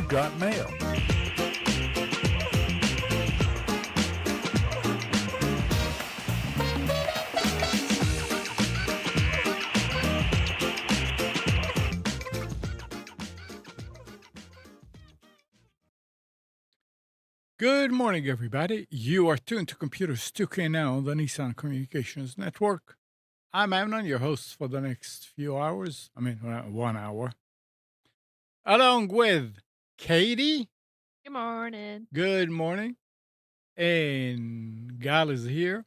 got mail. Good morning, everybody. You are tuned to Computers 2K Now on the Nissan Communications Network. I'm Amnon, your host for the next few hours. 1 hour. Along with Katie. Good morning. Good morning. And Gal is here.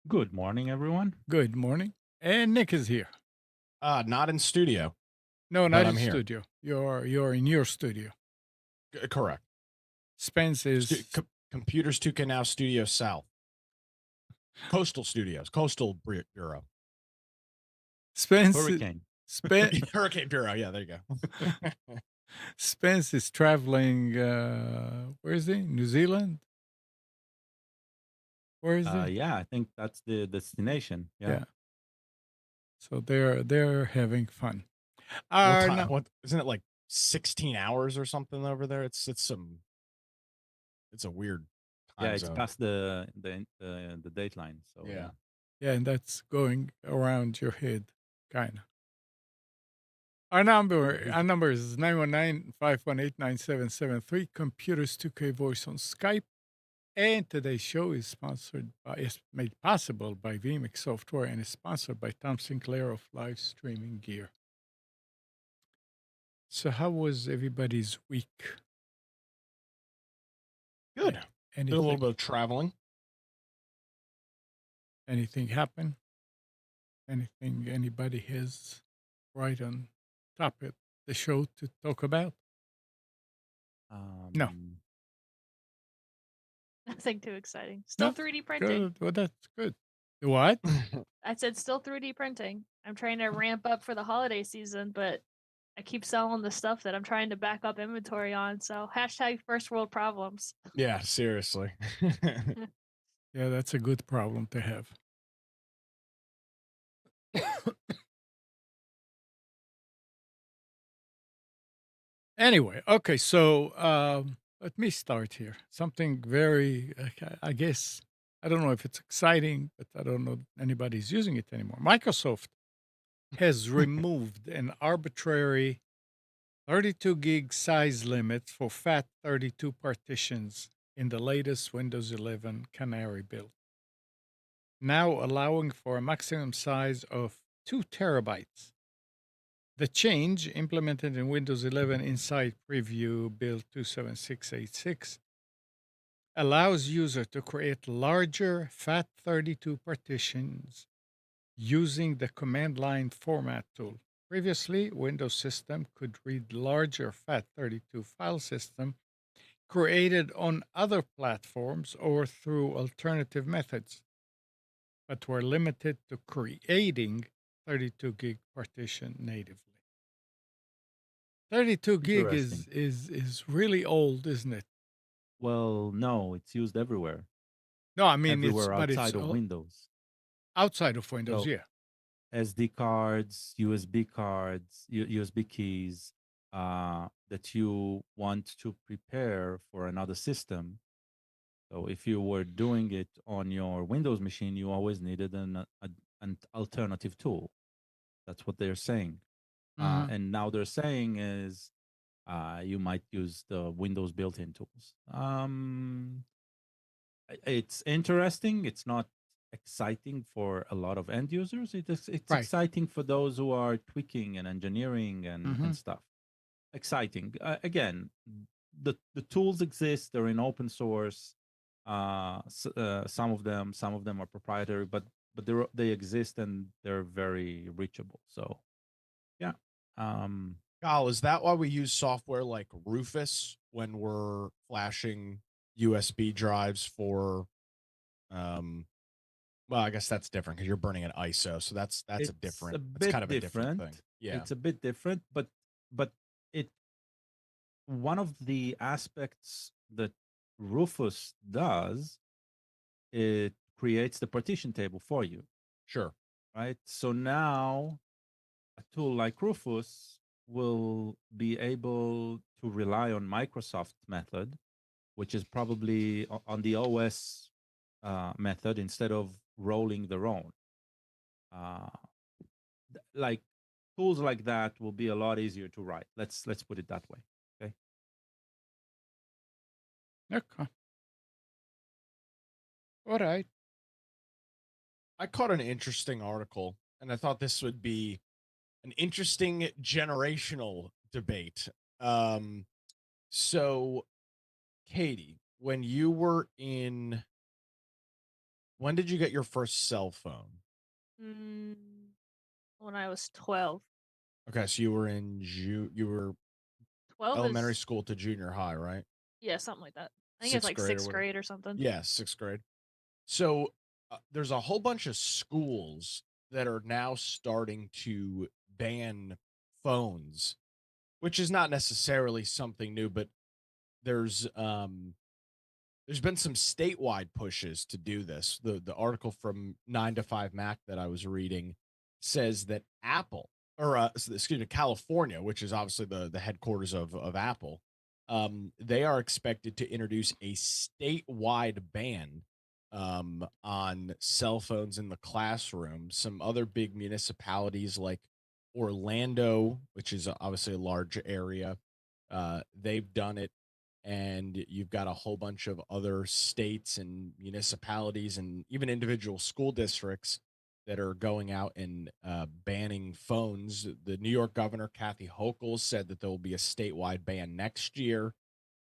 Good morning, everyone. Good morning. And Nick is here. Not in studio. No, But not I'm in here. studio. You're in your studio. Correct. Spence is Computers 2K Now Studio South. Coastal Studios. Coastal Bureau. Spence. Hurricane. Hurricane Bureau. Yeah, there you go. Spence is traveling. Where is he? New Zealand. Where is he? Yeah, I think that's the destination. Yeah. So they're having fun. What isn't it like 16 hours or something over there? It's a weird time It's zone. past the dateline. So Yeah. Yeah, and that's going around your head, kind of. Our number is 919-518-9773. Computers 2K Voice on Skype. And today's show is made possible by vMix Software and is sponsored by Tom Sinclair of Live Streaming Gear. So how was everybody's week? Good. Did a little bit of traveling. Anything happen? Anything anybody has right on top of the show to talk about? No. Nothing too exciting. Still 3D printing. Good. Well, that's good. What? I said still 3D printing. I'm trying to ramp up for the holiday season, but I keep selling the stuff that I'm trying to back up inventory on. So hashtag first world problems. Yeah, seriously. Yeah, that's a good problem to have. Anyway, okay, so let me start here. Something very, I guess, I don't know if it's exciting, but I don't know if anybody's using it anymore. Microsoft has removed an arbitrary 32 gig size limit for FAT32 partitions in the latest Windows 11 Canary build, now allowing for a maximum size of 2 terabytes. The change, implemented in Windows 11 Inside Preview Build 27686, allows users to create larger FAT32 partitions using the command line format tool. Previously, Windows system could read larger FAT32 file system created on other platforms or through alternative methods, but were limited to creating 32 gig partition natively. 32 gig is really old, isn't it? Well, no, it's used everywhere. No, I mean everywhere it's outside of Windows. Outside of Windows, So, yeah. SD cards, USB cards, USB keys that you want to prepare for another system. So if you were doing it on your Windows machine, you always needed an alternative tool. That's what they're saying. And now they're saying is you might use the Windows built-in tools. It's interesting. It's not exciting for a lot of end users. It's Right. exciting for those who are tweaking and engineering and stuff. Exciting. Again, the tools exist. They're in open source. Some of them are proprietary, but they exist and they're very reachable. So, yeah. Kyle, is that why we use software like Rufus when we're flashing USB drives for? Well, I guess that's different because you're burning an ISO, so that's It's a different. a It's bit kind of a different thing. different. Yeah, It's a bit different, but it one of the aspects that Rufus does, it creates the partition table for you, sure. right? So now a tool like Rufus will be able to rely on Microsoft method, which is probably on the OS method instead of rolling their own. Uh, like tools like that will be a lot easier to write. Let's put it that way. Okay. Okay. All right. I caught an interesting article, and I thought this would be an interesting generational debate. Um, so, Katie, when did you get your first cell phone? Mm, when I was 12. Okay, so you were 12 elementary is, school to junior high, right? yeah, something like that. I think it's Sixth like grade or sixth whatever. grade or something. Yeah, sixth grade. So there's a whole bunch of schools that are now starting to ban phones, which is not necessarily something new, but there's um there's been some statewide pushes to do this. The article from 9 to 5 Mac that I was reading says that Apple or excuse me, California, which is obviously the headquarters of Apple, they are expected to introduce a statewide ban on cell phones in the classroom. Some other big municipalities like Orlando, which is obviously a large area, they've done it, and you've got a whole bunch of other states and municipalities and even individual school districts that are going out and banning phones. The New York governor, Kathy Hochul, said that there will be a statewide ban next year.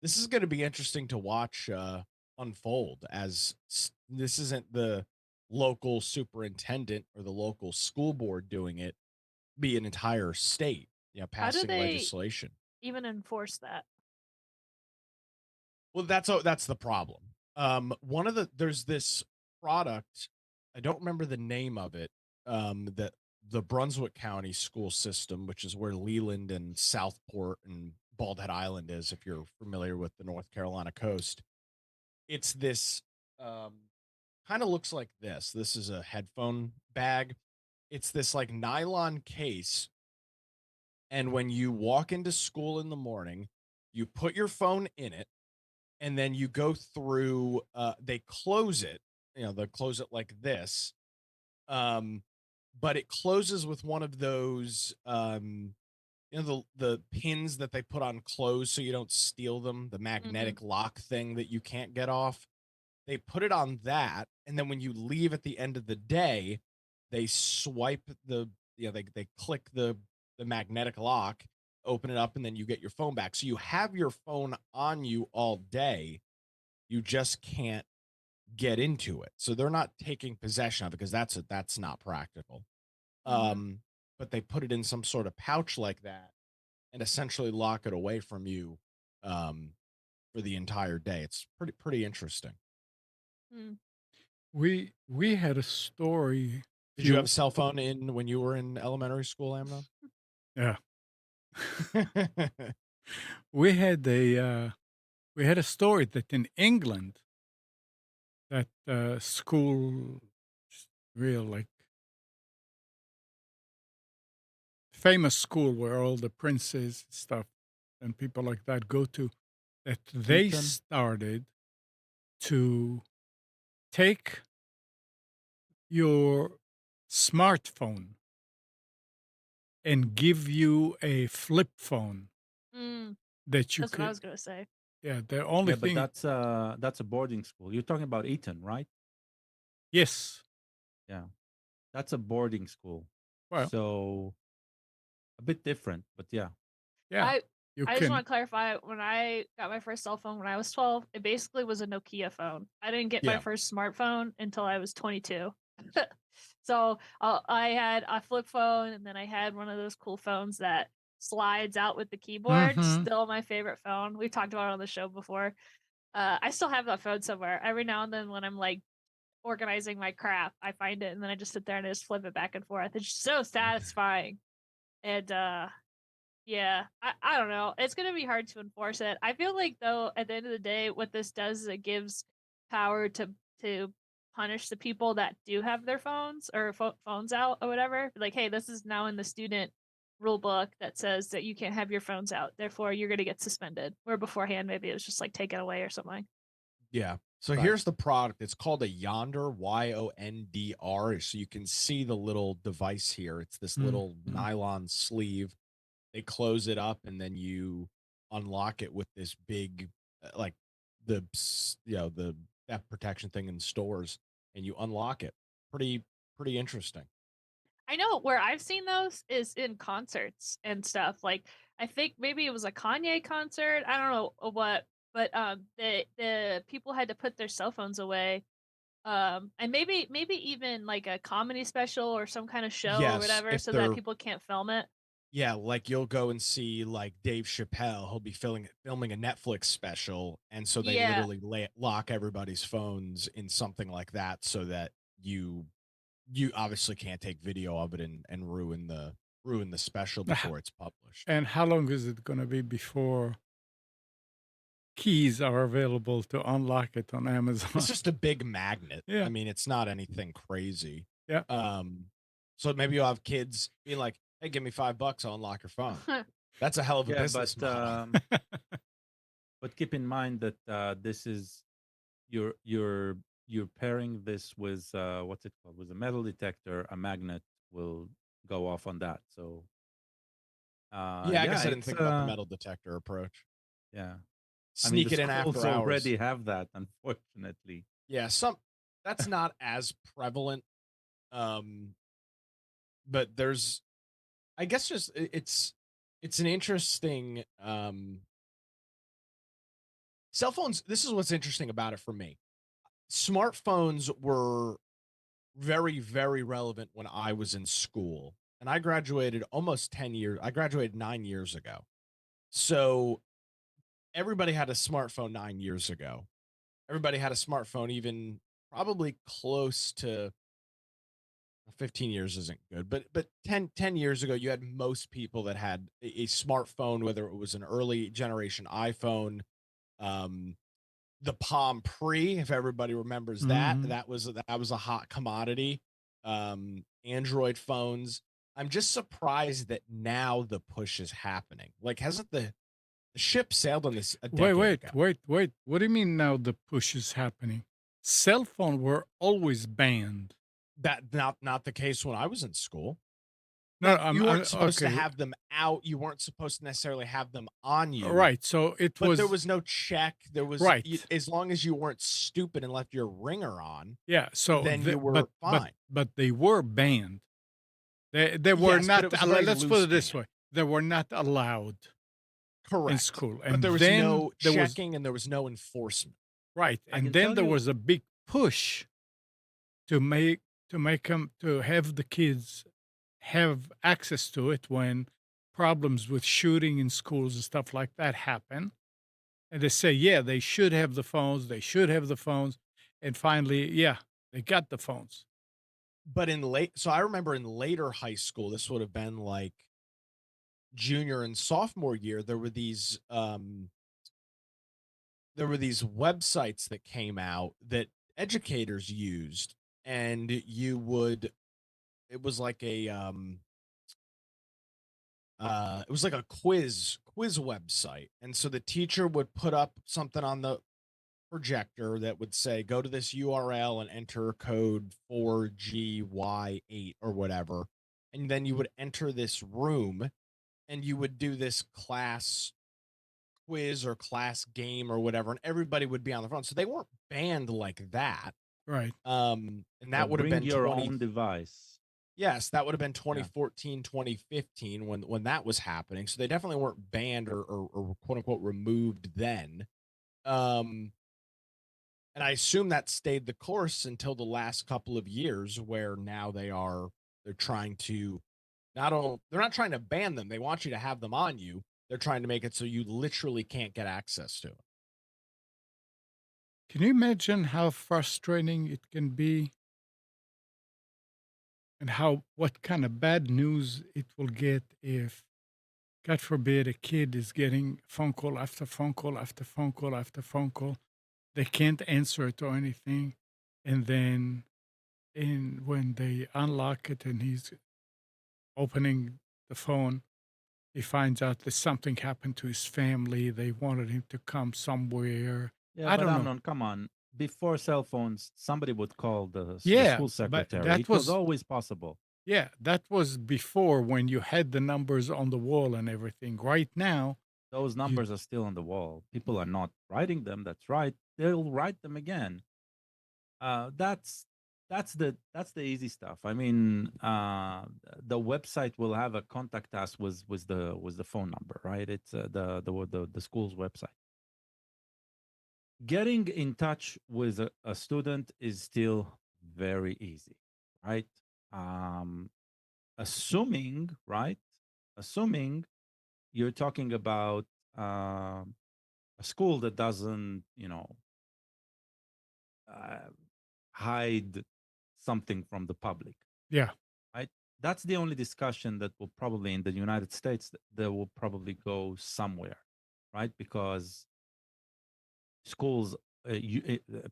This is going to be interesting to watch unfold, as this isn't the local superintendent or the local school board doing it, be an entire state, How do passing they legislation. even enforce that? Well, that's the problem. One of there's this product, I don't remember the name of it, that the Brunswick County school system, which is where Leland and Southport and Bald Head Island is, if you're familiar with the North Carolina coast. It's this kind of looks like this. This is a headphone bag. It's this like nylon case, and when you walk into school in the morning, you put your phone in it, and then you go through they close it, they close it like this, um but it closes with one of those the pins that they put on clothes so you don't steal them, the Hmm. magnetic lock thing that you can't get off. They put it on that, and then when you leave at the end of the day, they swipe they click the magnetic lock, open it up, and then you get your phone back, so you have your phone on you all day. You just can't get into it. So they're not taking possession of it, because that's not practical. Hmm. Um, but they put it in some sort of pouch like that and essentially lock it away from you um, for the entire day. It's pretty interesting. Mm. We had a story. Did you have Few a cell phone in when you were in elementary school, Amnon? Yeah. We had a story that in England that school, real like famous school where all the princes stuff and people like that go to, that they Eaton. started to take your smartphone and give you a flip phone Mm. that you That's what I could. was gonna say. Yeah, the only Yeah, but thing. that's a boarding school. You're talking about Eton, right? Yes. Yeah, that's a boarding school. Well, So a bit different, but yeah. yeah, I you I just want can. to clarify. When I got my first cell phone when I was 12, it basically was a Nokia phone. I didn't get my Yeah. first smartphone until I was 22. So I had a flip phone, and then I had one of those cool phones that slides out with the keyboard. Mhm. Still my favorite phone. We've talked about it on the show before. I still have that phone somewhere. Every now and then, when I'm like organizing my crap, I find it, and then I just sit there and I just flip it back and forth. It's so satisfying. And yeah, I don't know. It's gonna be hard to enforce it. I feel like though, at the end of the day, what this does is it gives power to punish the people that do have their phones or phones out or whatever. Like, hey, this is now in the student rule book that says that you can't have your phones out. Therefore, you're going to get suspended. Where beforehand, maybe it was just like taken away or something. Yeah. So Right. here's the product. It's called a Yonder, Yondr. So you can see the little device here. It's this Mm, little mm. nylon sleeve. They close it up and then you unlock it with this big, like the theft protection thing in stores, and you unlock it. Pretty interesting. I know where I've seen those is in concerts and stuff. Like I think maybe it was a Kanye concert. I don't know what, but the people had to put their cell phones away. And maybe even like a comedy special or some kind of show or Yes, whatever, if so that they're people can't film it. yeah, like you'll go and see like Dave Chappelle. He'll be filming a Netflix special, and so they Yeah, literally lock everybody's phones in something like that, so that you obviously can't take video of it and ruin the special Ah, before it's published. And how long is it gonna be before keys are available to unlock it on It's Amazon? just a big magnet. I Yeah, mean, it's not anything crazy. yeah. Um, so maybe you'll have kids being like, "Hey, give me $5, I'll unlock your phone." That's a hell of a Yeah, business model. but keep in mind that this is you're you're you're pairing this with what's it called? With a metal detector, a magnet will go off on that. So Yeah, I yeah, guess I didn't it's think about the metal detector approach. yeah. I mean, the Sneak it in schools after hours. already have that, unfortunately. Yeah, that's not as prevalent. Um, but there's I guess just it's an interesting cell phones. This is what's interesting about it for me. Smartphones were very, very relevant when I was in school. And I graduated almost 10 years. I graduated 9 years ago. So everybody had a smartphone 9 years ago. Everybody had a smartphone even probably close to 15 years isn't good, but 10 years ago, you had most people that had a smartphone, whether it was an early generation iPhone, um, the Palm Pre, if everybody remembers that, Mhm. that was a hot commodity. Android phones. I'm just surprised that now the push is happening. Like, hasn't the ship sailed on this a Wait, decade wait, ago? wait, wait. What do you mean now the push is happening? Cell phone were always banned. That not the case when I was in school. No, Now, you weren't supposed to okay, have them out. You weren't supposed to necessarily have them on you, right. So it but there was was no check. There was right. as long as you weren't stupid and left your ringer on, Yeah. So then you but were fine. they were banned. They were Yes, but not. it was a very Let's put loose it this ban. way: they were not allowed in Correct. school, But and there was then no there was checking and there was no enforcement. right, I and can then tell there you, was a big push to make them to have the kids have access to it when problems with shooting in schools and stuff like that happen. And they say, yeah, they should have the phones. They should have the phones. And finally, yeah, they got the phones. But so I remember in later high school, this would have been like junior and sophomore year, there were these websites that came out that educators used, and it was like a quiz website. And so the teacher would put up something on the projector that would say, go to this URL and enter code 4GY8 or whatever. And then you would enter this room and you would do this class quiz or class game or whatever, and everybody would be on the phone. So they weren't banned like that. Right. And that but would have bring been your own device. yes, that would have been Yeah. 2014, 2015 when that was happening. So they definitely weren't banned or quote unquote removed then. Um, and I assume that stayed the course until the last couple of years, where now they're trying to they're not trying to ban them. They want you to have them on you. They're trying to make it so you literally can't get access to it. Can you imagine how frustrating it can be and what kind of bad news it will get if, God forbid, a kid is getting phone call after phone call after phone call after phone call. They can't answer it or anything. And then when they unlock it and he's opening the phone, He finds out that something happened to his family. They wanted him to come somewhere. Yeah, I but don't know. Amnon, come on. Before cell phones, somebody would call the Yeah, school but secretary. It was always possible. yeah, that was before when you had the numbers on the wall and everything. Right now, Those you numbers are still on the wall. People are not writing them. That's right. They'll write them again. That's that's the easy stuff. I mean, the website will have a contact us with the phone number, right? It's the school's website. Getting in touch with a student is still very easy, right? Um, assuming, right? Assuming you're talking about a school that doesn't, uh, hide something from the public, yeah. right? That's the only discussion that will probably in the United States that will probably go somewhere, right? Because schools,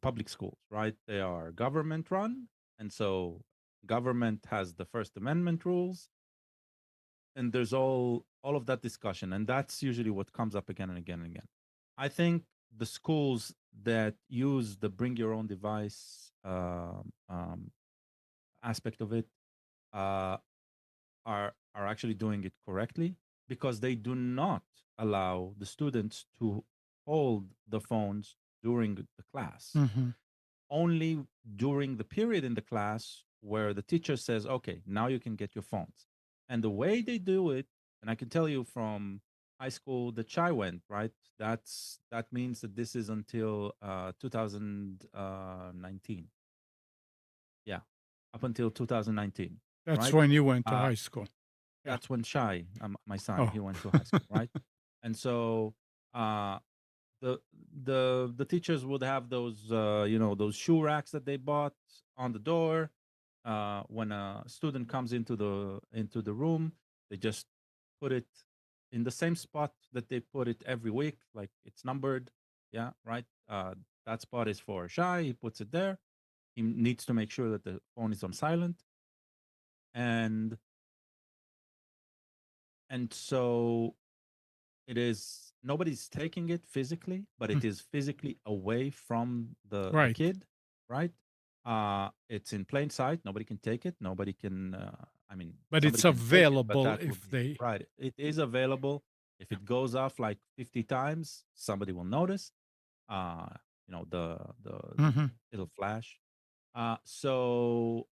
public schools, right? They are government run, and so government has the First Amendment rules, and there's all of that discussion, and that's usually what comes up again and again and again. I think the schools that use the bring your own device aspect of it uh, are actually doing it correctly because they do not allow the students to hold the phones during the class. Mhm. Only during the period in the class where the teacher says, okay, now you can get your phones. And the way they do it, and I can tell you from high school that Chai went, right? That means that this is until 2019. Yeah, up until 2019, That's right? when you went to Uh, high school. Yeah. that's when Shai, my son, Oh. he went to high school, right? And so uh, the the teachers would have those those shoe racks that they bought on the door. When a student comes into the room, they just put it in the same spot that they put it every week, like it's numbered. Yeah, right. That spot is for Shai. He puts it there. He needs to make sure that the phone is on silent, and so it is nobody's taking it physically, but Mm. it is physically away from the Right. kid, right? It's in plain sight. Nobody can take it. Nobody can. I mean, But somebody it's can take it, but available that would if be they right. It is available. If yeah. it goes off like 50 times, somebody will notice. Uh, the Mhm. it'll flash. So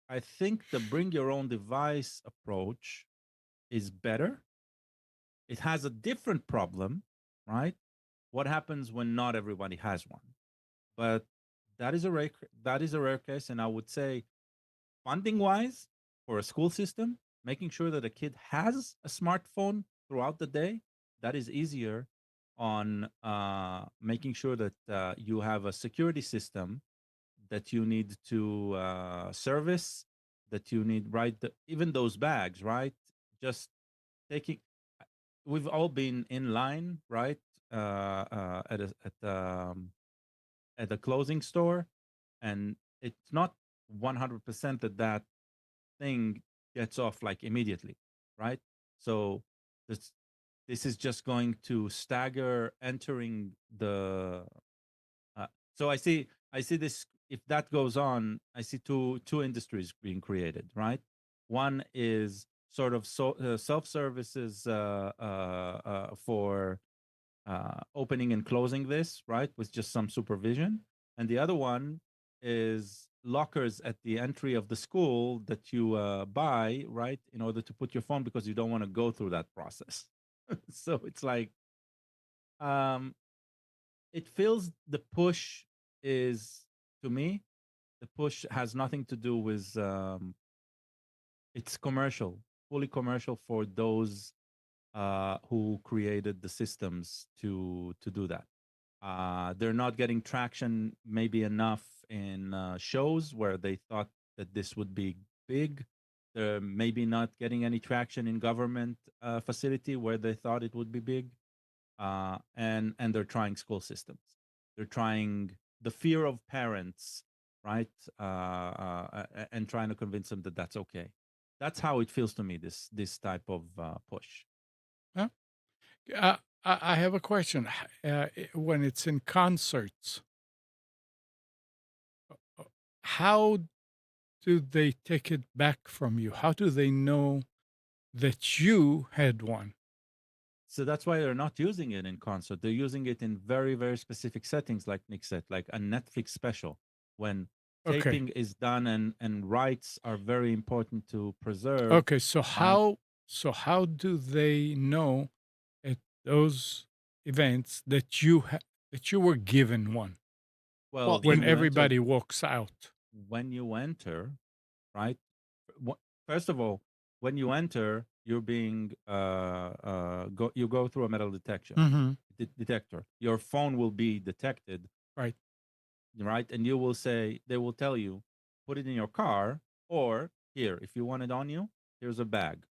I think the bring your own device approach is better. It has a different problem, right? What happens when not everybody has one? But that is a rare case, and I would say funding wise for a school system, making sure that a kid has a smartphone throughout the day, that is easier on making sure that you have a security system that you need to service, that you need right even those bags, right? Just taking we've all been in line, right? At a closing store, and it's not 100% that thing gets off like immediately, right? So this this is just going to stagger entering the. Uh, so I see this. If that goes on, I see two industries being created, right? One is sort of self services for opening and closing this, right, with just some supervision. And the other one is lockers at the entry of the school that you buy, right, in order to put your phone because you don't want to go through that process. So it's like, um, it feels the push is, to me, the push has nothing to do with, it's commercial, fully commercial for those who created the systems to do that. They're not getting traction maybe enough in shows where they thought that this would be big. They're maybe not getting any traction in government facility where they thought it would be big. And they're trying school systems. They're trying the fear of parents, right? And trying to convince them that that's okay. That's how it feels to me. This type of push. Huh? I have a question. When it's in concerts, uh, how do they take it back from you? How do they know that you had one? So that's why they're not using it in concert. They're using it in very, very specific settings, like Nick said, like a Netflix special. When Okay. taping is done and rights are very important to preserve. Okay. So Um, how do they know at those events that that you were given one well, Well, when when you enter, everybody walks out? when you enter, right? wh- First of all, when you enter, you're being you go through a metal detection Mhm. detector. Your phone will be detected, Right. right? And they will tell you, put it in your car, or here, if you want it on you, here's a bag.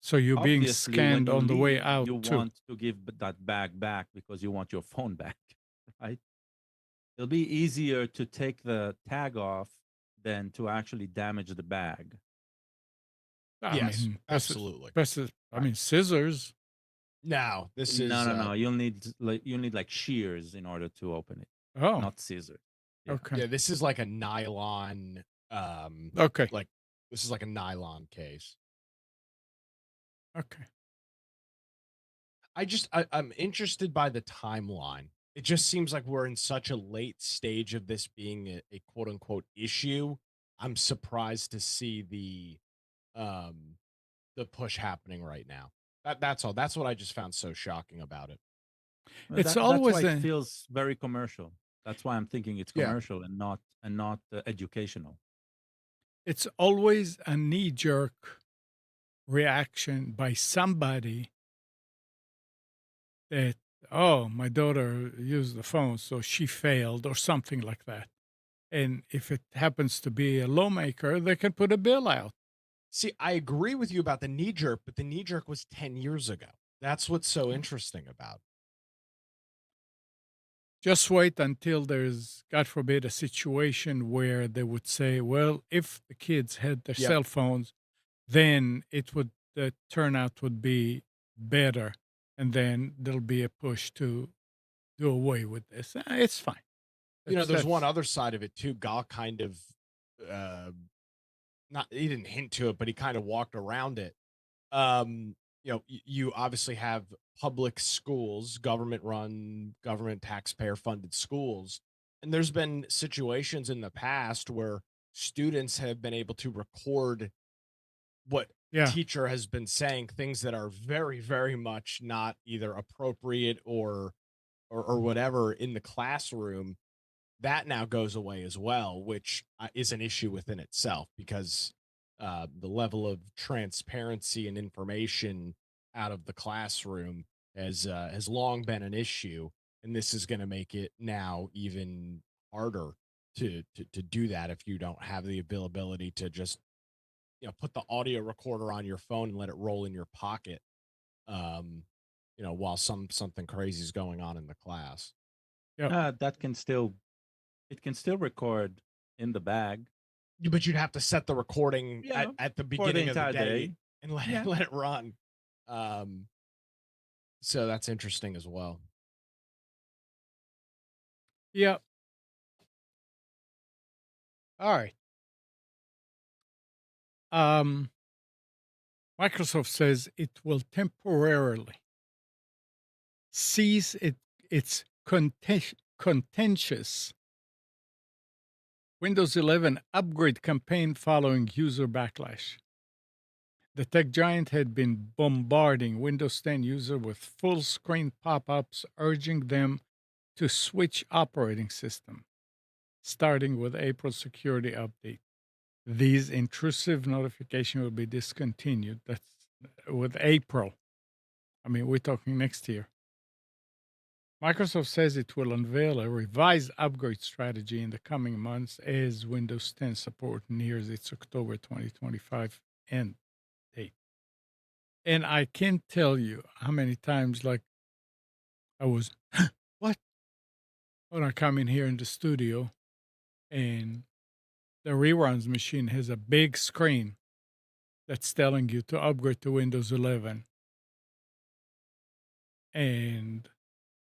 So you're being Obviously, when scanned you on the way leave, out you too. want to give that bag back because you want your phone back, right? It'll be easier to take the tag off than to actually damage the bag. I yes, mean, absolutely. I mean, scissors. Now, this No, is no, no. You'll need like shears in order to open it, Oh, not scissors. Yeah. okay. yeah, this is like a nylon Okay. like this is like a nylon case. Okay. I'm interested by the timeline. It just seems like we're in such a late stage of this being a quote unquote issue. I'm surprised to see um the push happening right now. That's all. That's what I just found so shocking about it. Well, It's that's why always it a feels very commercial. That's why I'm thinking it's Yeah. commercial and not educational. it's always a knee-jerk reaction by somebody that, "Oh, my daughter used the phone, so she failed," or something like that. And if it happens to be a lawmaker, they can put a bill out. See, I agree with you about the knee jerk, but the knee jerk was 10 years ago. That's what's so interesting about it. Just wait until there's, God forbid, a situation where they would say, well, if the kids had their Yep. cell phones, then the turnout would be better. And then there'll be a push to do away with this. It's fine. There's one That's other side of it too. Gall kind of uh not he didn't hint to it, but he kind of walked around it. You obviously have public schools, government run, government taxpayer funded schools. And there's been situations in the past where students have been able to record what a yeah. teacher has been saying, things that are very, very much not either appropriate or whatever in the classroom. That now goes away as well, which is an issue within itself because the level of transparency and information out of the classroom has long been an issue, and this is going to make it now even harder to do that if you don't have the availability to just put the audio recorder on your phone and let it roll in your pocket, um, while something crazy is going on in the class. Yeah. That can still it can still record in the bag. But you'd have to set the recording Yeah, at the for the beginning of the entire day day. and let Yeah. let it run. Um, so that's interesting as well. Yeah. All right. Um, Microsoft says it will temporarily cease its contentious Windows 11 upgrade campaign following user backlash. The tech giant had been bombarding Windows 10 users with full screen pop ups urging them to switch operating system, starting with April's security update. These intrusive notifications will be discontinued. That's with April. I mean, we're talking next year. Microsoft says it will unveil a revised upgrade strategy in the coming months as Windows 10 support nears its October 2025 end date. And I can't tell you how many times, like, I was, what? When I come in here in the studio and the reruns machine has a big screen that's telling you to upgrade to Windows 11. And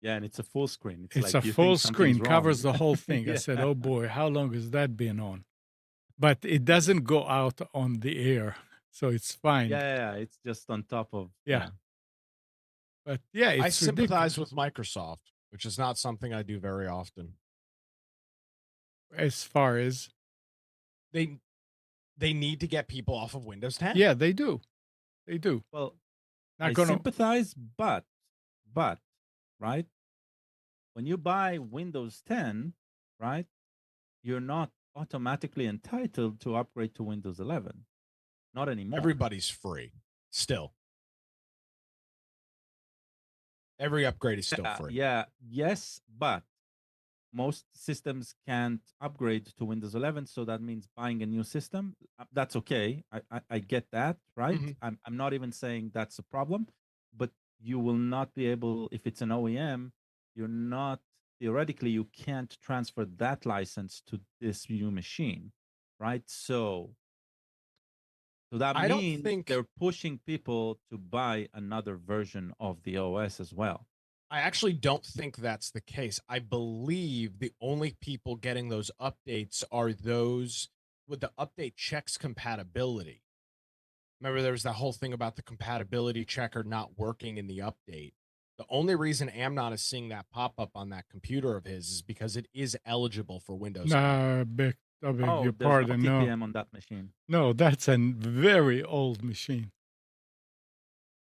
Yeah, and it's a full screen. It's it's a like you think full something's screen, covers wrong. the whole thing. I Yeah. said, "Oh boy, how long has that been on?" But it doesn't go out on the air, so it's fine. Yeah, it's just on top of Yeah. But yeah, I it's sympathize ridiculous with Microsoft, which is not something I do very often. as far as They they need to get people off of Windows 10. yeah, they do. They do. Well, Not I gonna sympathize, but right, when you buy Windows 10, right, you're not automatically entitled to upgrade to Windows 11. Not anymore. Everybody's free still. Every upgrade is still free. Yes, but most systems can't upgrade to Windows 11, so that means buying a new system. That's okay. I get that, right? Mhm. I'm not even saying that's a problem, but you will not be able, if it's an OEM, you're not, theoretically, you can't transfer that license to this new machine, right? So that I don't means think they're pushing people to buy another version of the OS as well. I actually don't think that's the case. I believe the only people getting those updates are those with the update checks compatibility. Remember, there was that whole thing about the compatibility checker not working in the update. The only reason Amnon is seeing that pop up on that computer of his is because it is eligible for Windows 11. I beg Oh, your there's no pardon. No, TPM on that machine. no, that's a very old machine.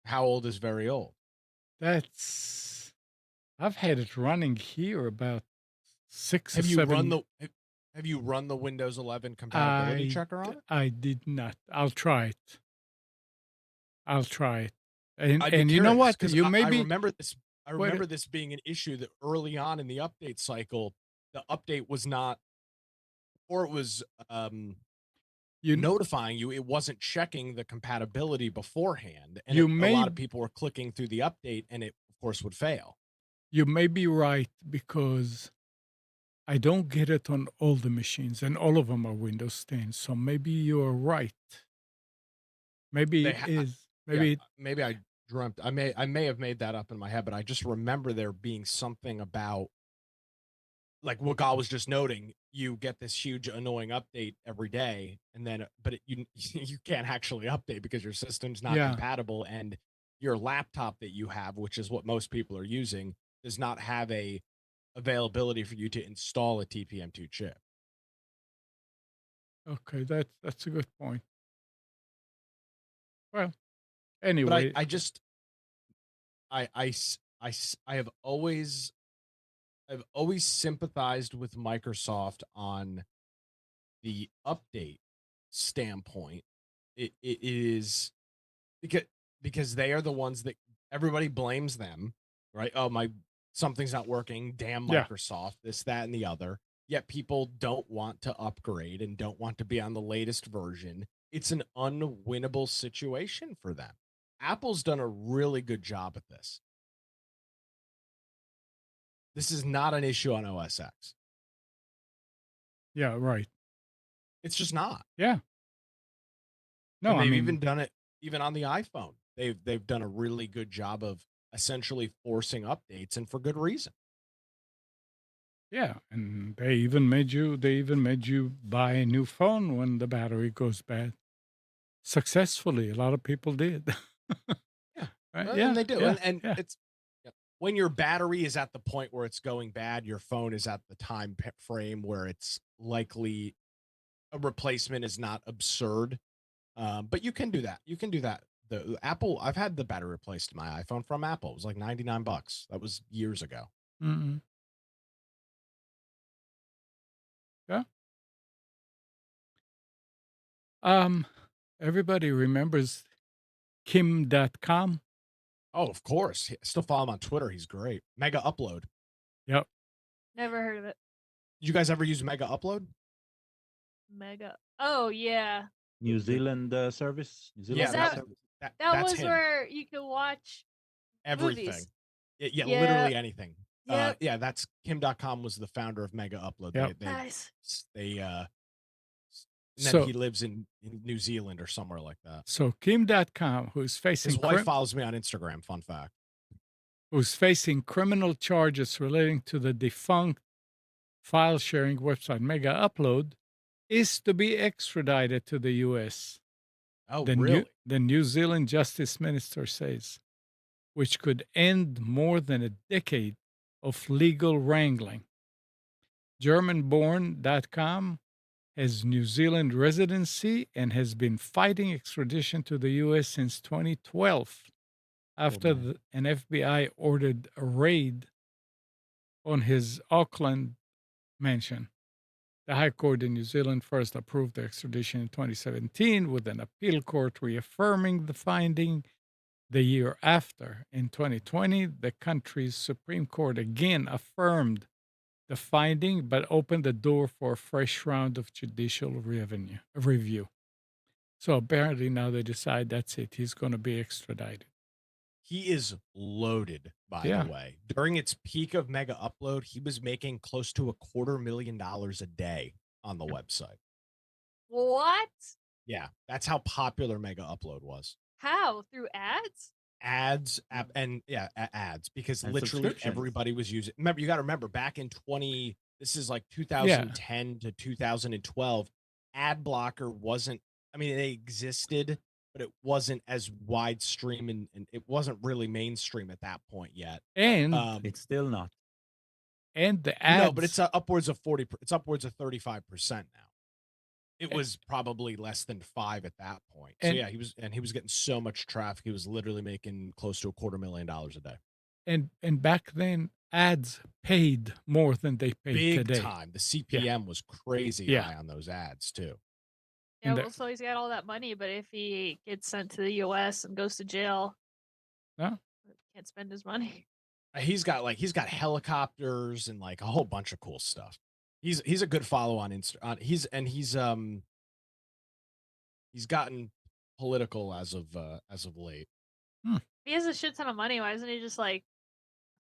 How old is very old? That's I've had it running here about 6 or Have you run 7. have you run the Windows 11 compatibility checker on it? I did not. I'll try it. I'll try it. I'd be And you know curious what? because You I maybe remember this. I wait. remember this being an issue that early on in the update cycle, the update was not, or it was You notifying you. It wasn't checking the compatibility beforehand, and you a may lot of people were clicking through the update, and it of course would fail. you may be right because I don't get it on all the machines, and all of them are Windows 10. So maybe you're right. Maybe They, it is. yeah, Maybe maybe I dreamt. I may have made that up in my head, but I just remember there being something about, like what God was just noting, you get this huge annoying update every day, and then you you can't actually update because your system's not yeah. compatible, and your laptop that you have, which is what most people are using, does not have a availability for you to install a TPM2 chip. Okay, that's a good point. Well, But anyway, I just I have always I've always sympathized with Microsoft on the update standpoint. It is because they are the ones that everybody blames them, right? Oh, my something's not working. Damn yeah. Microsoft, this, that, and the other. Yet people don't want to upgrade and don't want to be on the latest version. It's an unwinnable situation for them. Apple's done a really good job at this. This is not an issue on OS X. Yeah, right. It's just not. Yeah. No, And I they've even mean, done it even on the iPhone. They've done a really good job of essentially forcing updates, and for good reason. yeah, and they even made you buy a new phone when the battery goes bad. Successfully, a lot of people did. Yeah, Right? and Yeah, they do, yeah, and yeah. it's when your battery is at the point where it's going bad, your phone is at the time frame where it's likely a replacement is not absurd. But you can do that. You can do that. The Apple, I've had the battery replaced in my iPhone from Apple. It was like $99. That was years ago. Mm-mm. Yeah. Um, everybody remembers Kim.com. Oh, of course. I still follow him on Twitter. He's great. Mega Upload. Yep. Never heard of it. Did you guys ever use Mega Upload? Mega. Oh yeah. New Zealand service, New Yeah, Is Zealand-based that service. that that's was him. where you could watch Everything. movies? Yeah, Yep. literally anything. Yep. Yeah, that's Kim.com was the founder of Mega Upload. Yep. Nice. They And then he So lives in New Zealand or somewhere like that. so Kim.com, His wife follows me on Instagram. Fun fact. who's facing criminal charges relating to the defunct file sharing website Mega Upload, is to be extradited to the US. Oh, The really? New Zealand Justice Minister says, which could end more than a decade of legal wrangling. German born Dotcom has New Zealand residency and has been fighting extradition to the US since 2012 after man. an FBI ordered a raid on his Auckland mansion. The High Court in New Zealand first approved the extradition in 2017, with an appeal court reaffirming the finding the year after. In 2020, the country's Supreme Court again affirmed the finding, but opened the door for a fresh round of judicial review. So apparently now they decide that's it. He's going to be extradited. He is loaded, by the Yeah. way. During its peak of Mega Upload, he was making close to $250,000 a day on the website. What? Yeah, that's how popular Mega Upload was. How? Through ads? Ads, ads, because And literally subscriptions. everybody was using. Remember, you got to remember back in this is like Yeah. 2010 to 2012. Ad blocker wasn't. I mean, they existed, but it wasn't as widestream and it wasn't really mainstream at that point yet. And It's still not. the ads. No, but it's upwards of 40. It's upwards of 35% now. It was probably less than 5 at that point. So And- yeah, he was getting so much traffic. He was literally making close to $250,000 a day. and back then ads paid more than they pay Big today. time. The CPM was crazy Yeah. high on those ads too. Yeah, And well, so he's got all that money, but if he gets sent to the US and goes to jail, No? can't spend his money. He's got helicopters and like a whole bunch of cool stuff. He's a good follow on Insta. He's gotten political as of late. If he has a shit ton of money, why doesn't he just like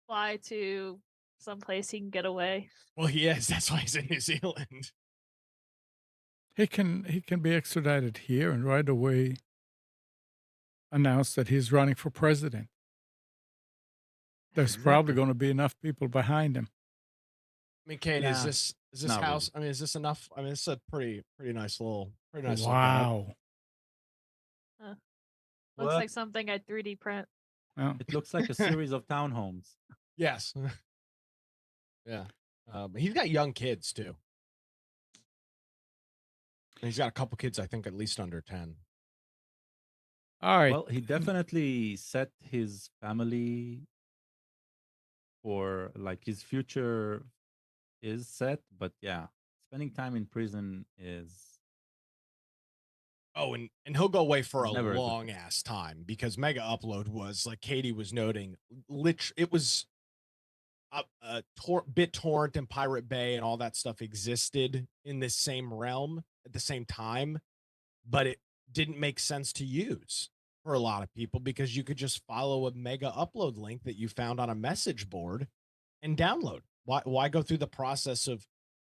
fly to someplace he can get away? Well, he is. That's why he's in New Zealand. He can be extradited here and right away announce that he's running for president. There's probably Exactly. going to be enough people behind him. I mean, Kate, Nah, is this not house? I mean, is this enough? I mean, it's a pretty nice little getup. Wow. Looks What? like something I'd 3D print. Well, It looks like a series of townhomes. Yes. Yeah. But he's got young kids too. And he's got a couple kids, I think, at least under 10. all right. Well, he definitely set his family for like his future is set, but yeah, spending time in prison is Oh, and he'll go away for a Never a good long thing. ass time because Mega Upload was, like Katie was noting, it was BitTorrent and Pirate Bay and all that stuff existed in this same realm at the same time, but it didn't make sense to use for a lot of people because you could just follow a Mega Upload link that you found on a message board and download. Why go through the process of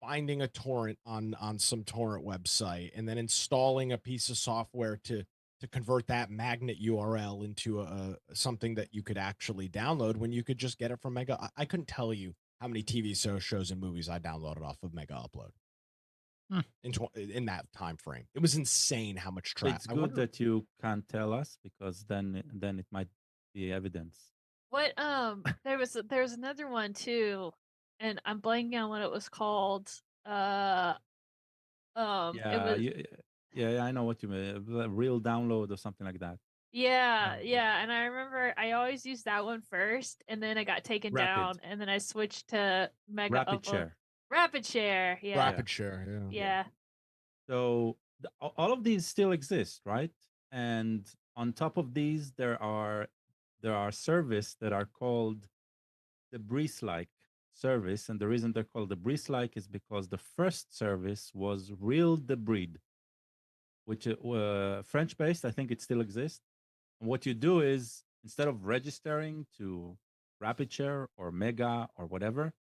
finding a torrent on some torrent website and then installing a piece of software to convert that magnet URL into a something that you could actually download when you could just get it from Mega. I couldn't tell you how many TV shows and movies I downloaded off of Mega Upload in that time frame. It was insane how much traffic. it's good that you can't tell us because then it might be evidence. What there was another one too, and I'm blanking on what it was called. It Yeah, was yeah, I know what you mean. A real download or something like that. yeah, and I remember I always used that one first, and then it got taken Rapid. down, and then I switched to Mega Rapid Upload. share. Rapid Share, yeah, Rapid share, yeah. yeah. So all of these still exist, right? And on top of these, there are services that are called the Breeze-like service, and the reason they're called the Breeze-like is because the first service was Real the Breed, which French-based. I think it still exists. And what you do is instead of registering to RapidShare or Mega or whatever,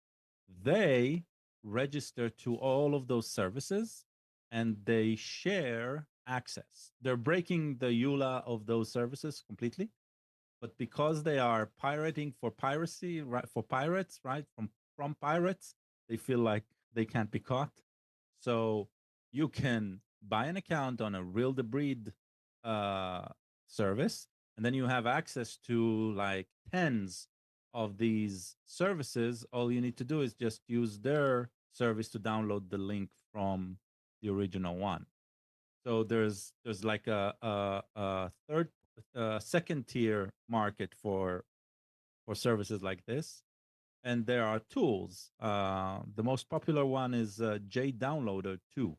they register to all of those services and they share access. They're breaking the EULA of those services completely, but because they are pirating for piracy, right? For pirates, right? From pirates, they feel like they can't be caught. So you can buy an account on a real to breed service, and then you have access to like tens of these services. All you need to do is just use their service to download the link from the original one. So there's like a third, second tier market for services like this, and there are tools. The most popular one is J Downloader 2.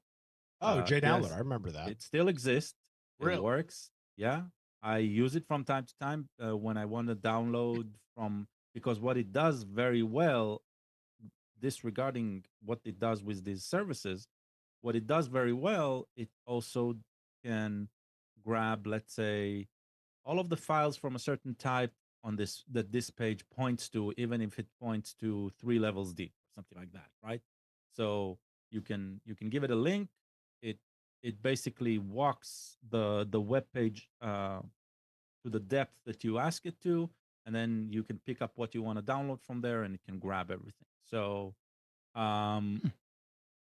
Oh, J Download. I Yes, remember that. it still exists. It Really? works. Yeah, I use it from time to time when I want to download from, because what it does very well, disregarding what it does with these services, what it does very well, it also can grab, let's say, all of the files from a certain type on this that this page points to, even if it points to 3 levels deep, something like that, right? So you can give it a link. It basically walks the web page to the depth that you ask it to, and then you can pick up what you want to download from there, and it can grab everything. So um, Hmm.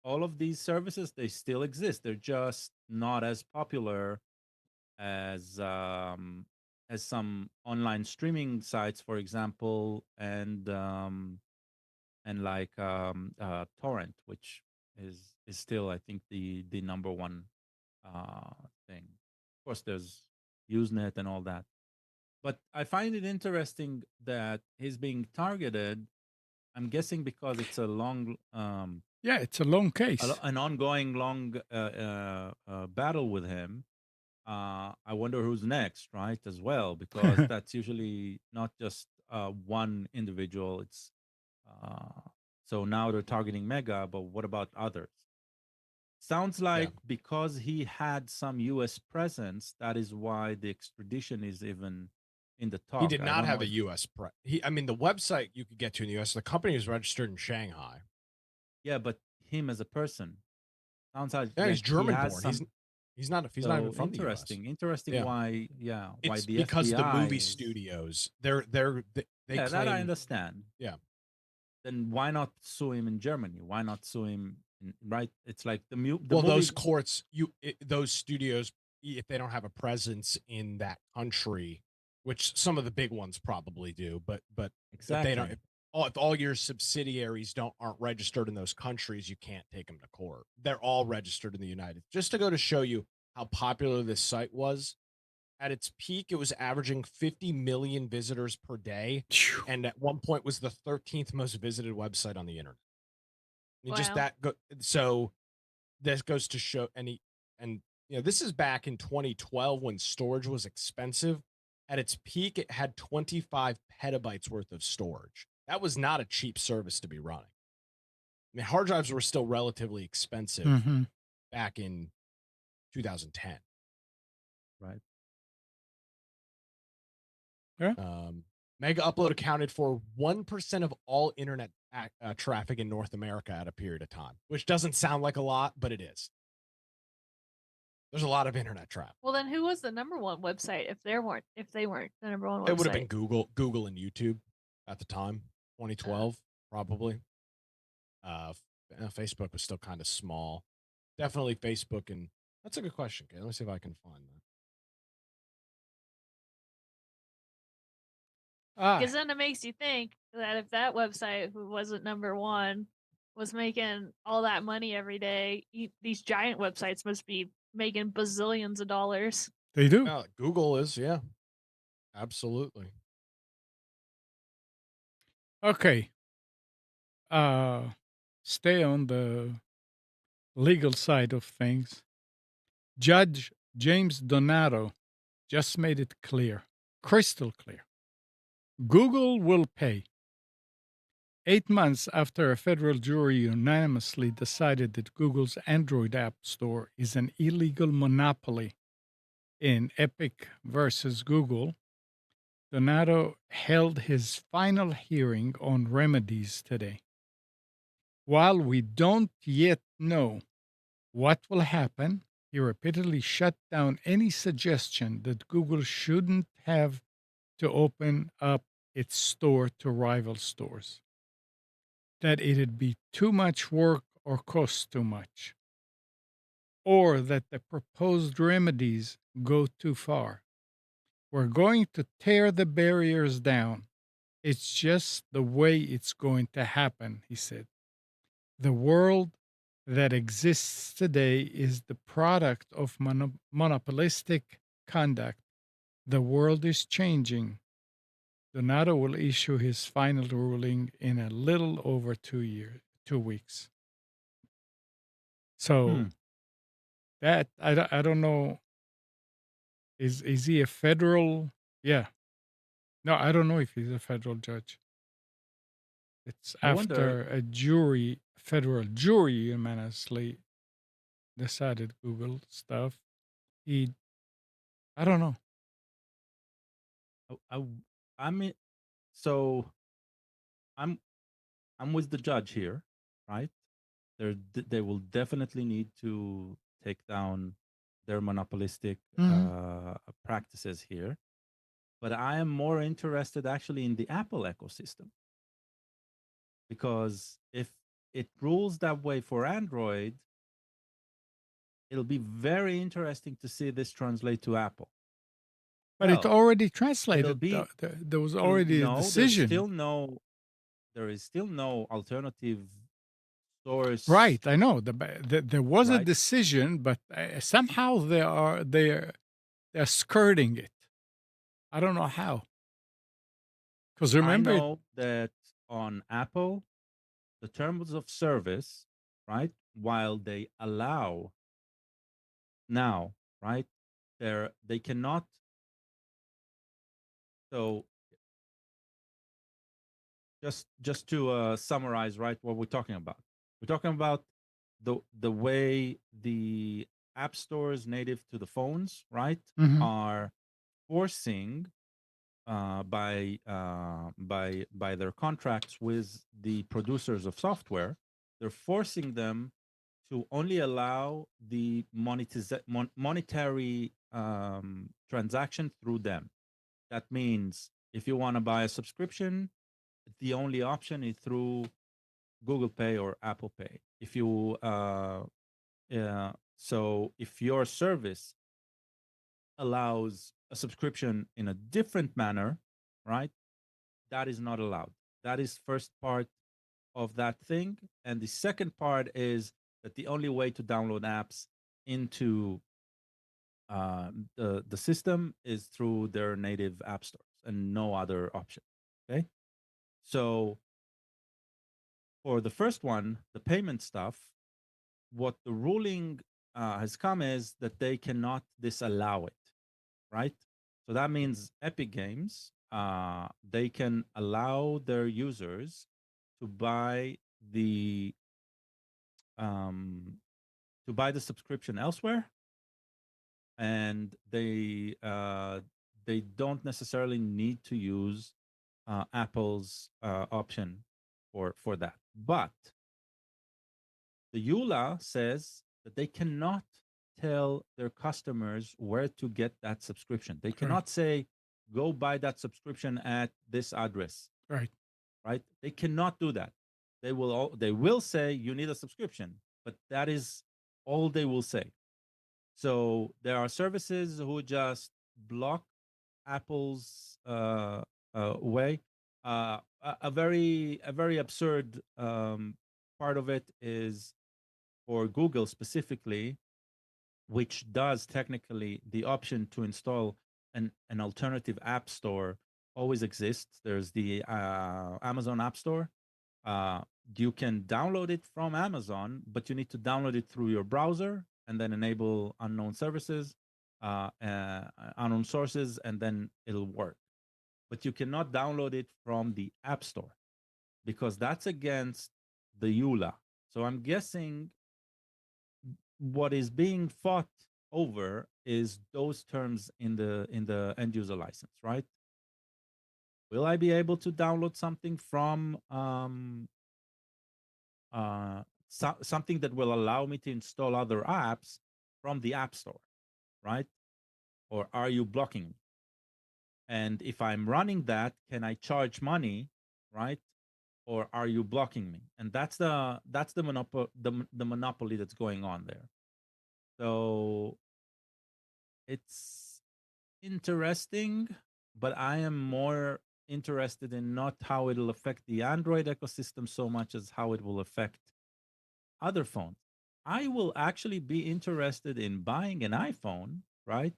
all of these services, they still exist. They're just not as popular as some online streaming sites, for example, and like torrent, which is still, I think, the number one thing. Of course, there's Usenet and all that, but I find it interesting that he's being targeted. I'm guessing because it's a long Yeah, it's a long case. an ongoing long battle with him. I wonder who's next, right? As well, because that's usually not just one individual. It's uh, so now they're targeting Mega, but what about others? Sounds Yeah. like because he had some U.S. presence, that is why the extradition is even in the He talk. did I not don't have know a if U.S. I mean, the website you could get to in the U.S. The company is registered in Shanghai. yeah, but him as a person sounds Yeah, he's like he German has born. some. He's not even So from the U.S. interesting. Yeah, Why? Yeah, why it's the because the FBI movie is. studios they Yeah, that I claim. understand. Yeah, Then why not sue him in Germany? Why not sue him right? It's like the well, those movie. courts, those studios, if they don't have a presence in that country, which some of the big ones probably do, but if they don't, Exactly. if all your subsidiaries aren't registered in those countries, you can't take them to court. They're all registered in the United. Just to go to show you how popular this site was. At its peak, it was averaging 50 million visitors per day, Phew. and at one point was the 13th most visited website on the internet. I mean, just Wow. so this goes to show and this is back in 2012 when storage was expensive. At its peak, it had 25 petabytes worth of storage. That was not a cheap service to be running. I mean, hard drives were still relatively expensive Hmm. back in 2010. Right. Yeah, Mega Upload accounted for 1% of all internet traffic in North America at a period of time, which doesn't sound like a lot, but it is. There's a lot of internet traffic. Well, then who was the number one website if they weren't the number one It would have been website? Google and YouTube at the time, Uh, 2012, probably. Facebook was still kind of small. Definitely Facebook, and that's a good question. Okay, let me see if I can find that. Because ah, then it makes you think that if that website who wasn't number one was making all that money every day, these giant websites must be making bazillions of dollars. they do. Google is, yeah, absolutely. Okay, uh, stay on the legal side of things. Judge James Donato just made it clear, crystal clear. Google will pay. 8 months after a federal jury unanimously decided that Google's Android App Store is an illegal monopoly in Epic versus Google, Donato held his final hearing on remedies today. While we don't yet know What will happen? He repeatedly shut down any suggestion that Google shouldn't have to open up its store to rival stores, that it'd be too much work or cost too much, or that the proposed remedies go too far. We're going to tear the barriers down. It's just the way it's going to happen, he said. The world that exists today is the product of monopolistic conduct. The world is changing. Donato will issue his final ruling in a little over 2 years, 2 weeks. So Hmm. that I don't know. Is he a federal? Yeah. No, I don't know if he's a federal judge. It's I wonder. after a jury, federal jury unanimously decided Google stuff. He, I don't know. I, I, I mean, so I'm I'm with the judge here, right? They will definitely need to take down their monopolistic Mhm. practices here. But I am more interested actually in the Apple ecosystem, because if it rules that way for Android, it'll be very interesting to see this translate to Apple. But it Well, already it'll translated. be There was it'll already a no, there's decision. still no there is still no alternative source, Right, I know. There was a right? decision, but somehow they're skirting it. I don't know how. Because I remember, know that on Apple, the terms of service, right, while they allow now, right, they cannot. So just to summarize, right, what we're talking about. We're talking about the way the app stores native to the phones, right, Mhm. are forcing by their contracts with the producers of software, they're forcing them to only allow the monetary transaction through them. That means if you want to buy a subscription, the only option is through Google Pay or Apple Pay. If you so if your service allows a subscription in a different manner, right? That is not allowed. That is first part of that thing, and the second part is that the only way to download apps into the system is through their native app stores and no other option. Okay, so for the first one, the payment stuff, what the ruling has come is that they cannot disallow it, right? So that means Epic Games, they can allow their users to buy the um, subscription elsewhere, and they don't necessarily need to use Apple's option for that. But the EULA says that they cannot tell their customers where to get that subscription. They Right, cannot say, go buy that subscription at this address, right, right? They cannot do that. They will say you need a subscription, but that is all they will say. So there are services who just block Apple's way. A very absurd part of it is for Google specifically, which does technically the option to install an alternative app store always exists. There's the Amazon App Store. Uh, you can download it from Amazon, but you need to download it through your browser and then enable unknown services, unknown sources, and then it'll work. But you cannot download it from the App Store because that's against the EULA. So I'm guessing what is being fought over is those terms in the end user license, right? Will I be able to download something from something that will allow me to install other apps from the App Store, right? Or are you blocking me? And if I'm running that, can I charge money, right? Or are you blocking me? And that's the monopoly that's going on there. So it's interesting, but I am more interested in not how it'll affect the Android ecosystem so much as how it will affect other phones. I will actually be interested in buying an iPhone, right?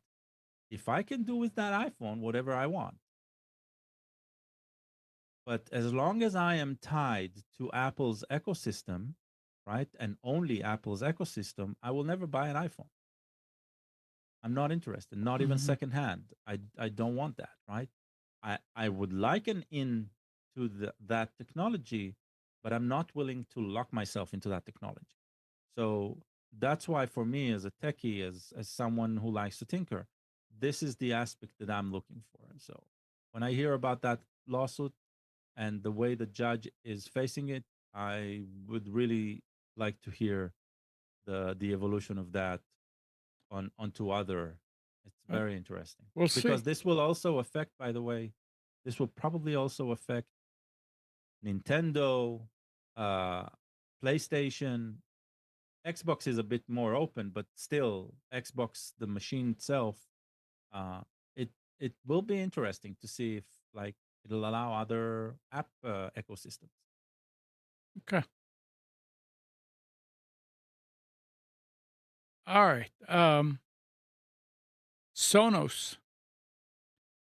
If I can do with that iPhone whatever I want. But as long as I am tied to Apple's ecosystem, right, and only Apple's ecosystem, I will never buy an iPhone. I'm not interested, not even Mhm. secondhand. I don't want that, right? I would like an in to that technology, but I'm not willing to lock myself into that technology. So that's why for me as a techie, as someone who likes to tinker, this is the aspect that I'm looking for. And so when I hear about that lawsuit and the way the judge is facing it, I would really like to hear the evolution of that onto other. It's Uh, very interesting we'll because see. this will also affect, by the way, this will probably also affect Nintendo, uh, PlayStation. Xbox is a bit more open, but still, Xbox, the machine itself, uh, it it will be interesting to see if like it'll allow other app ecosystems. Okay. All right. Sonos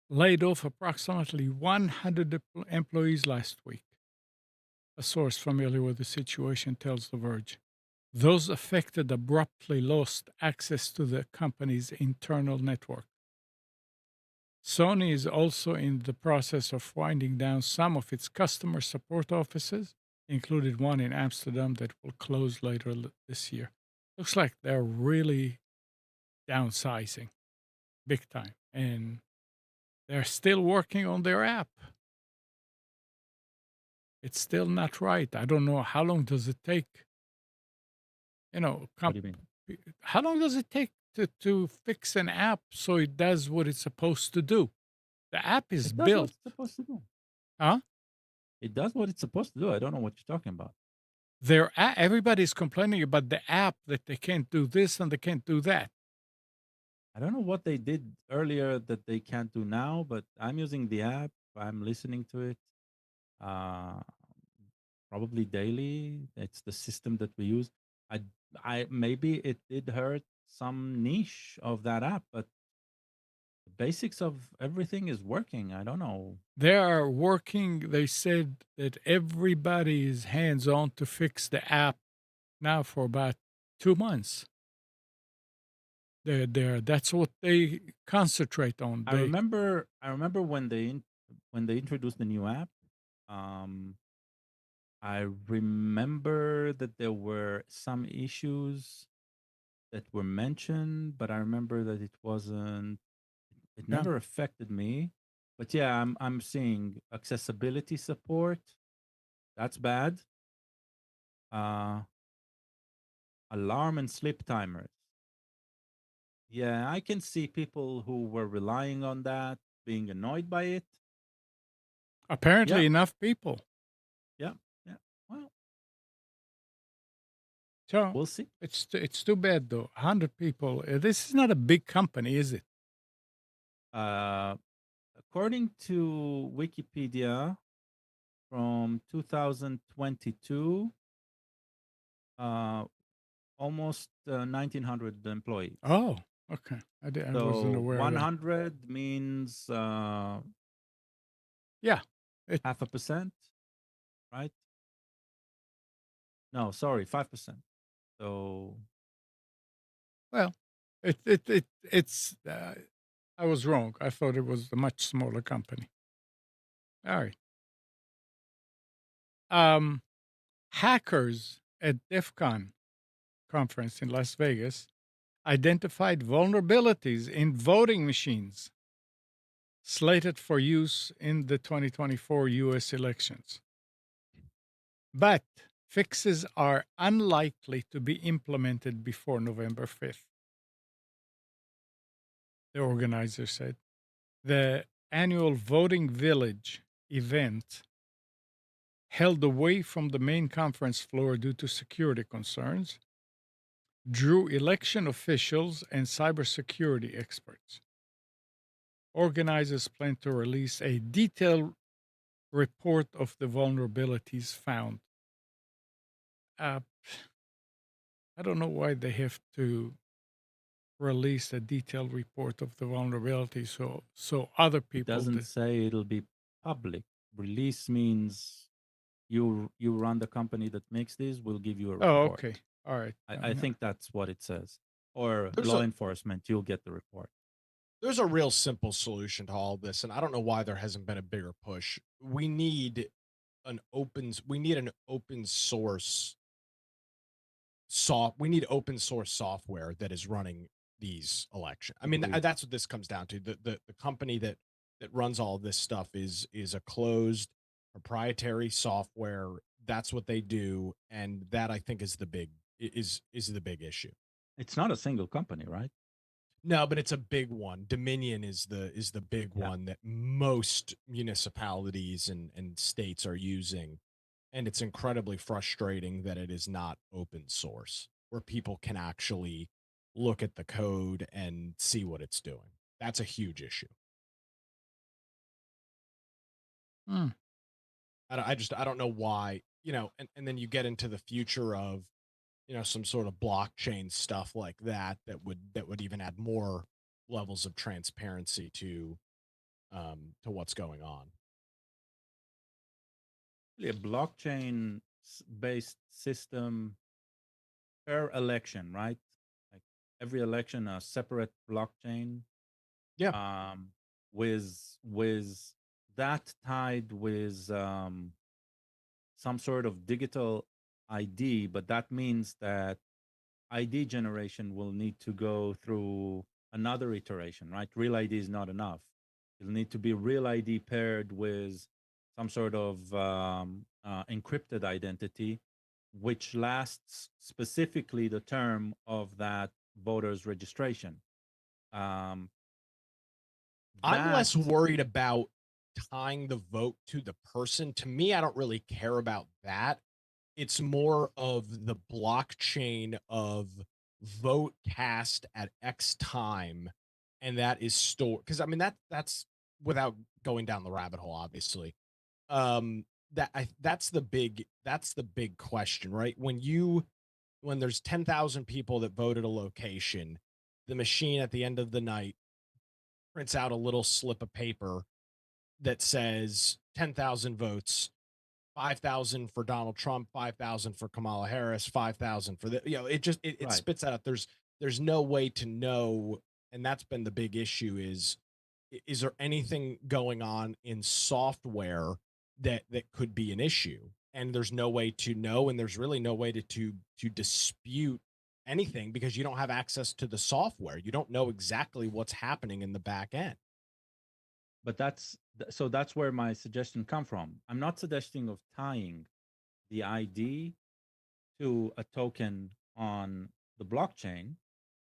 laid off approximately 100 employees last week. A source familiar with the situation tells The Verge. Those affected abruptly lost access to the company's internal network. Sony is also in the process of winding down some of its customer support offices, including one in Amsterdam that will close later this year. Looks like they're really downsizing big time, and they're still working on their app. It's still not right. I don't know how long does it take, you know, What do you mean? how long does it take to fix an app so it does what it's supposed to do? The app is It does what built. it's supposed to do. Huh? It does what it's supposed to do. I don't know what you're talking about. Everybody's complaining about the app that they can't do this and they can't do that. I don't know what they did earlier that they can't do now, but I'm using the app. I'm listening to it. Uh, Probably daily. It's the system that we use. I, I maybe it did hurt some niche of that app, but the basics of everything is working. I don't know. They are working. They said that everybody is hands on to fix the app now for about 2 months. That's what they concentrate on. I remember when when they introduced the new app. Um, I remember that there were some issues that were mentioned, but I remember that it Yeah. never affected me. But yeah, I'm seeing accessibility support. That's bad. Uh, Alarm and sleep timers. Yeah, I can see people who were relying on that being annoyed by it. Apparently Yeah, enough people. yeah, yeah. Well, So we'll see. it's too bad though. 100 people. This is not a big company, is it? Uh, According to Wikipedia, from 2022, uh, almost 1,900 employees. Oh, okay. I wasn't So aware of that. 100 means Yeah. It 0.5%, right? No, sorry, 5%. So well, it's. I was wrong. I thought it was a much smaller company. All right. Um, Hackers at DEF CON conference in Las Vegas identified vulnerabilities in voting machines slated for use in the 2024 US elections. But Fixes are unlikely to be implemented before November 5th, the organizer said. The annual Voting Village event, held away from the main conference floor due to security concerns, drew election officials and cybersecurity experts. Organizers plan to release a detailed report of the vulnerabilities found. Uh, I don't know why they have to release a detailed report of the vulnerabilities so other It people doesn't that. say it'll be public. Release means you run the company that makes these. We'll give you a Oh, report. okay. All right. I think that's what it says. Or There's law a enforcement, you'll get the report. there's a real simple solution to all of this, and I don't know why there hasn't been a bigger push. We need an open source we need open source software that is running these elections. I mean, Agreed. that's what this comes down to. The company that runs all this stuff is a closed proprietary software. That's what they do, and that I think is the big issue. It's not a single company, right? No, but it's a big one. Dominion is the big Yeah. one that most municipalities and states are using. And it's incredibly frustrating that it is not open source, where people can actually look at the code and see what it's doing. That's a huge issue. Hmm. I don't know why, and then you get into the future of, some sort of blockchain stuff like that would even add more levels of transparency to what's going on. A blockchain based system per election, right? Like every election, a separate blockchain. Yeah. With that tied with some sort of digital ID, but that means that ID generation will need to go through another iteration, right? Real ID is not enough. It'll need to be real ID paired with some sort of encrypted identity, which lasts specifically the term of that voter's registration. Um, I'm that less worried about tying the vote to the person. To me, I don't really care about that. It's more of the blockchain of vote cast at X time, and that is stored. Because I mean that's without going down the rabbit hole, obviously. That's the big question, right? When there's 10,000 people that voted a location, the machine at the end of the night prints out a little slip of paper that says 10,000 votes, 5,000 for Donald Trump, 5,000 for Kamala Harris, 5,000 for it right. spits that out. There's no way to know, and that's been the big issue is there anything going on in software that could be an issue? And there's no way to know, and there's really no way to dispute anything because you don't have access to the software. You don't know exactly what's happening in the back end. But so that's where my suggestion come from. I'm not suggesting of tying the ID to a token on the blockchain.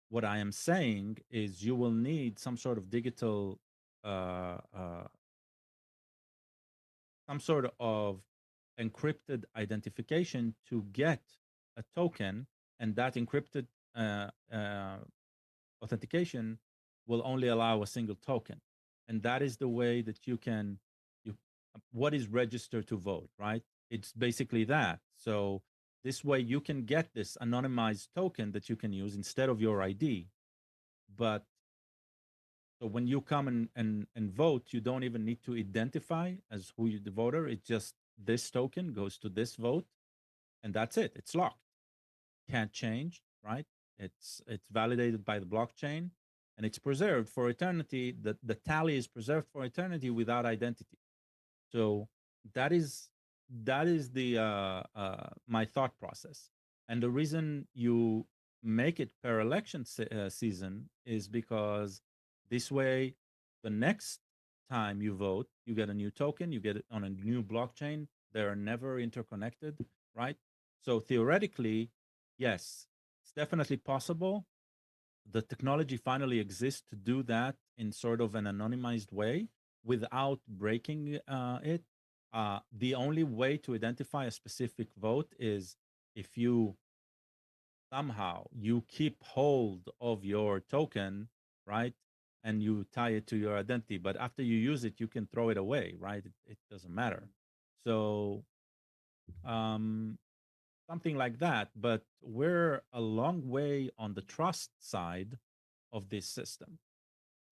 What I am saying is you will need some sort of digital, uh, uh, some sort of encrypted identification to get a token, and that encrypted uh, uh, authentication will only allow a single token, and that is the way that you what is registered to vote, right? It's basically that. So this way you can get this anonymized token that you can use instead of your ID. But so when you come and vote, you don't even need to identify as who you the voter. It's just this token goes to this vote, and that's it. It's locked. Can't change, right? It's validated by the blockchain, and it's preserved for eternity. The tally is preserved for eternity without identity. So that is the my thought process. And the reason you make it per election season is because this way, the next time you vote, you get a new token, you get it on a new blockchain. They are never interconnected, right? So theoretically, yes, it's definitely possible. The technology finally exists to do that in sort of an anonymized way without breaking it. The only way to identify a specific vote is if you somehow you keep hold of your token, right? And you tie it to your identity. But after you use it, you can throw it away, right? It doesn't matter. So um, something like that. But we're a long way on the trust side of this system.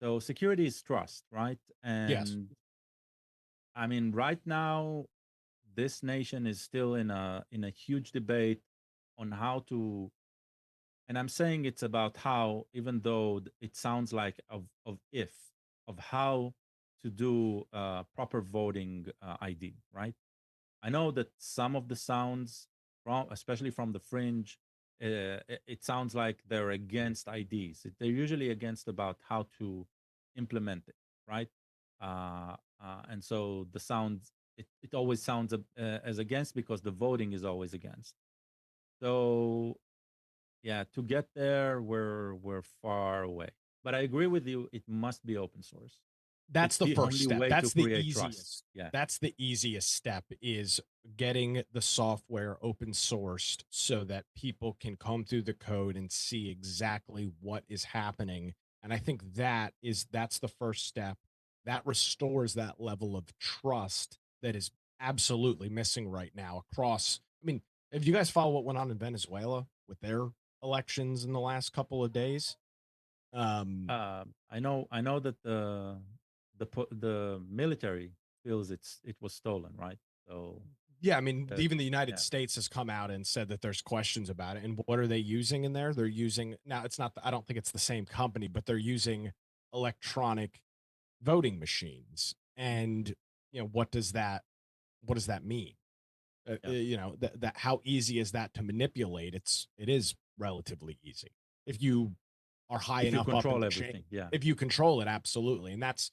So security is trust, right? Yes. And I mean, right now, this nation is still in a huge debate on how to. And I'm saying it's about how, even though it sounds like of if of how to do proper voting ID, right? I know that some of the sounds from, especially from the fringe, it sounds like they're against IDs. They're usually against about how to implement it, right? And so the sound it always sounds as against because the voting is always against. So yeah, to get there, we're far away. But I agree with you. It must be open source. That's It's the the first only step. way to That's the create trust. easiest. Yeah. That's the easiest step is getting the software open sourced so that people can come through the code and see exactly what is happening. And I think that's the first step. That restores that level of trust that is absolutely missing right now across. I mean, if you guys follow what went on in Venezuela with their elections in the last couple of days, um, I know that the military feels it was stolen, right? So yeah, I mean, uh, even the United yeah, States has come out and said that there's questions about it. And what are they using in there? They're using now. It's not. I don't think it's the same company, but they're using electronic voting machines. And what does that mean? yeah. That how easy is that to manipulate? It is relatively easy if you are high If you enough up in control the chain. everything, yeah, If you control it, absolutely, and that's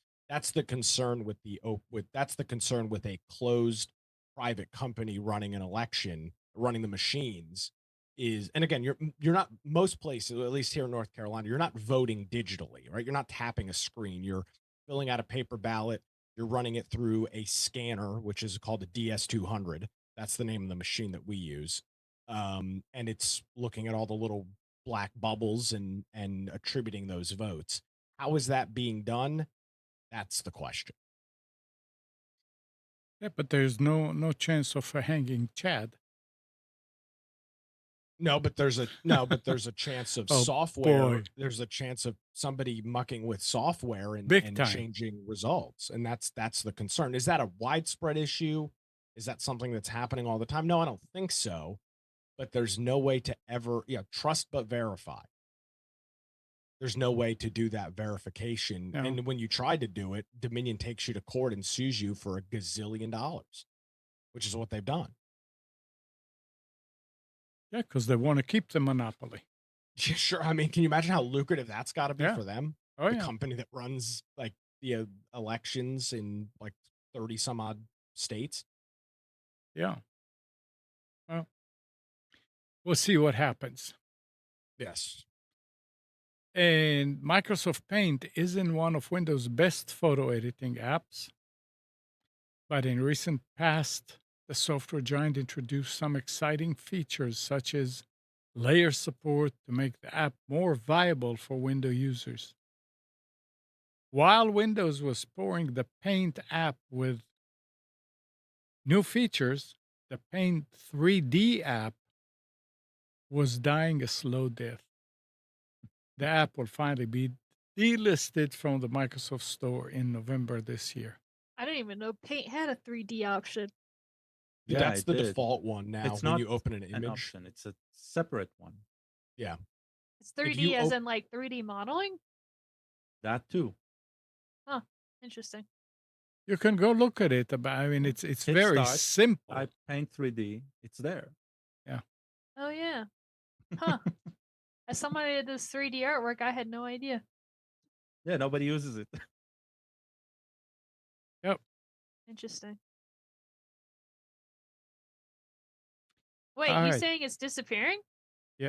the concern with that's the concern with a closed private company running an election, running the machines. Is and again, you're not most places, at least here in North Carolina, you're not voting digitally, right? You're not tapping a screen. You're filling out a paper ballot. You're running it through a scanner, which is called a DS200. That's the name of the machine that we use. And it's looking at all the little black bubbles and attributing those votes. How is that being done? That's the question. Yeah, but there's no chance of hanging Chad. No, but there's a chance of Oh software. boy, There's a chance of somebody mucking with software and big and time. changing results, and that's the concern. Is that a widespread issue? Is that something that's happening all the time? No, I don't think so. But there's no way to ever, trust but verify. There's no way to do that verification. No, And when you try to do it, Dominion takes you to court and sues you for a gazillion dollars, which is what they've done. yeah, because they want to keep the monopoly. Yeah, sure. I mean, can you imagine how lucrative that's got to be Yeah. for them? Oh The yeah. company that runs like the elections in like 30 some odd states. Yeah. Well, we'll see what happens. Yes. And Microsoft Paint isn't one of Windows' best photo editing apps, but in recent past, the software giant introduced some exciting features such as layer support to make the app more viable for Windows users. While Windows was pouring the Paint app with new features, the Paint 3D app was dying a slow death. The app will finally be delisted from the Microsoft Store in November this year. I didn't even know Paint had a 3D option. Yeah, That's it the did. default one now It's when not you open an an image. option; it's a separate one. Yeah. It's If 3D you as open in like 3D modeling? That too. Huh. Interesting. You can go look at it. I mean, Yeah. it's Hit very start, simple. type Paint 3D. It's there. Yeah. Oh yeah. Huh. As somebody that does 3D artwork, I had no idea. Yeah, nobody uses it. Yep. Interesting. Wait, All you right. saying it's disappearing? Yeah.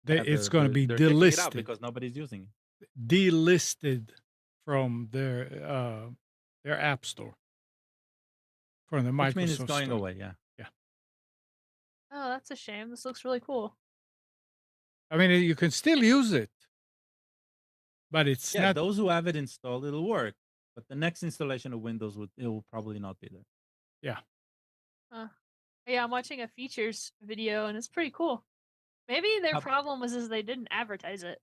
Yeah, It's going to be they're taking it out delisted, because nobody's using it. delisted from their app store, from the Which means it's Microsoft going store. away. Yeah. Yeah. Oh, that's a shame. This looks really cool. I mean, you can still use it, but it's Yeah, not. those who have it installed, it'll work. But the next installation of Windows it will probably not be there. Yeah. Huh. Yeah, I'm watching a features video and it's pretty cool. Maybe their Uh, problem was is they didn't advertise it.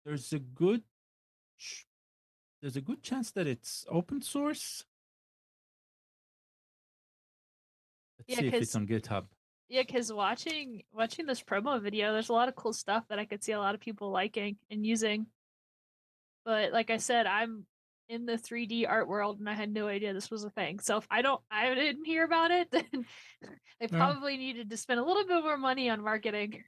there's a good ch- there's a good chance that it's open source. Let's Yeah, see if it's cause on GitHub. yeah, cause watching this promo video, there's a lot of cool stuff that I could see a lot of people liking and using. But like I said, I'm in the 3D art world and I had no idea this was a thing. So if I didn't hear about it, then they Yeah. probably needed to spend a little bit more money on marketing.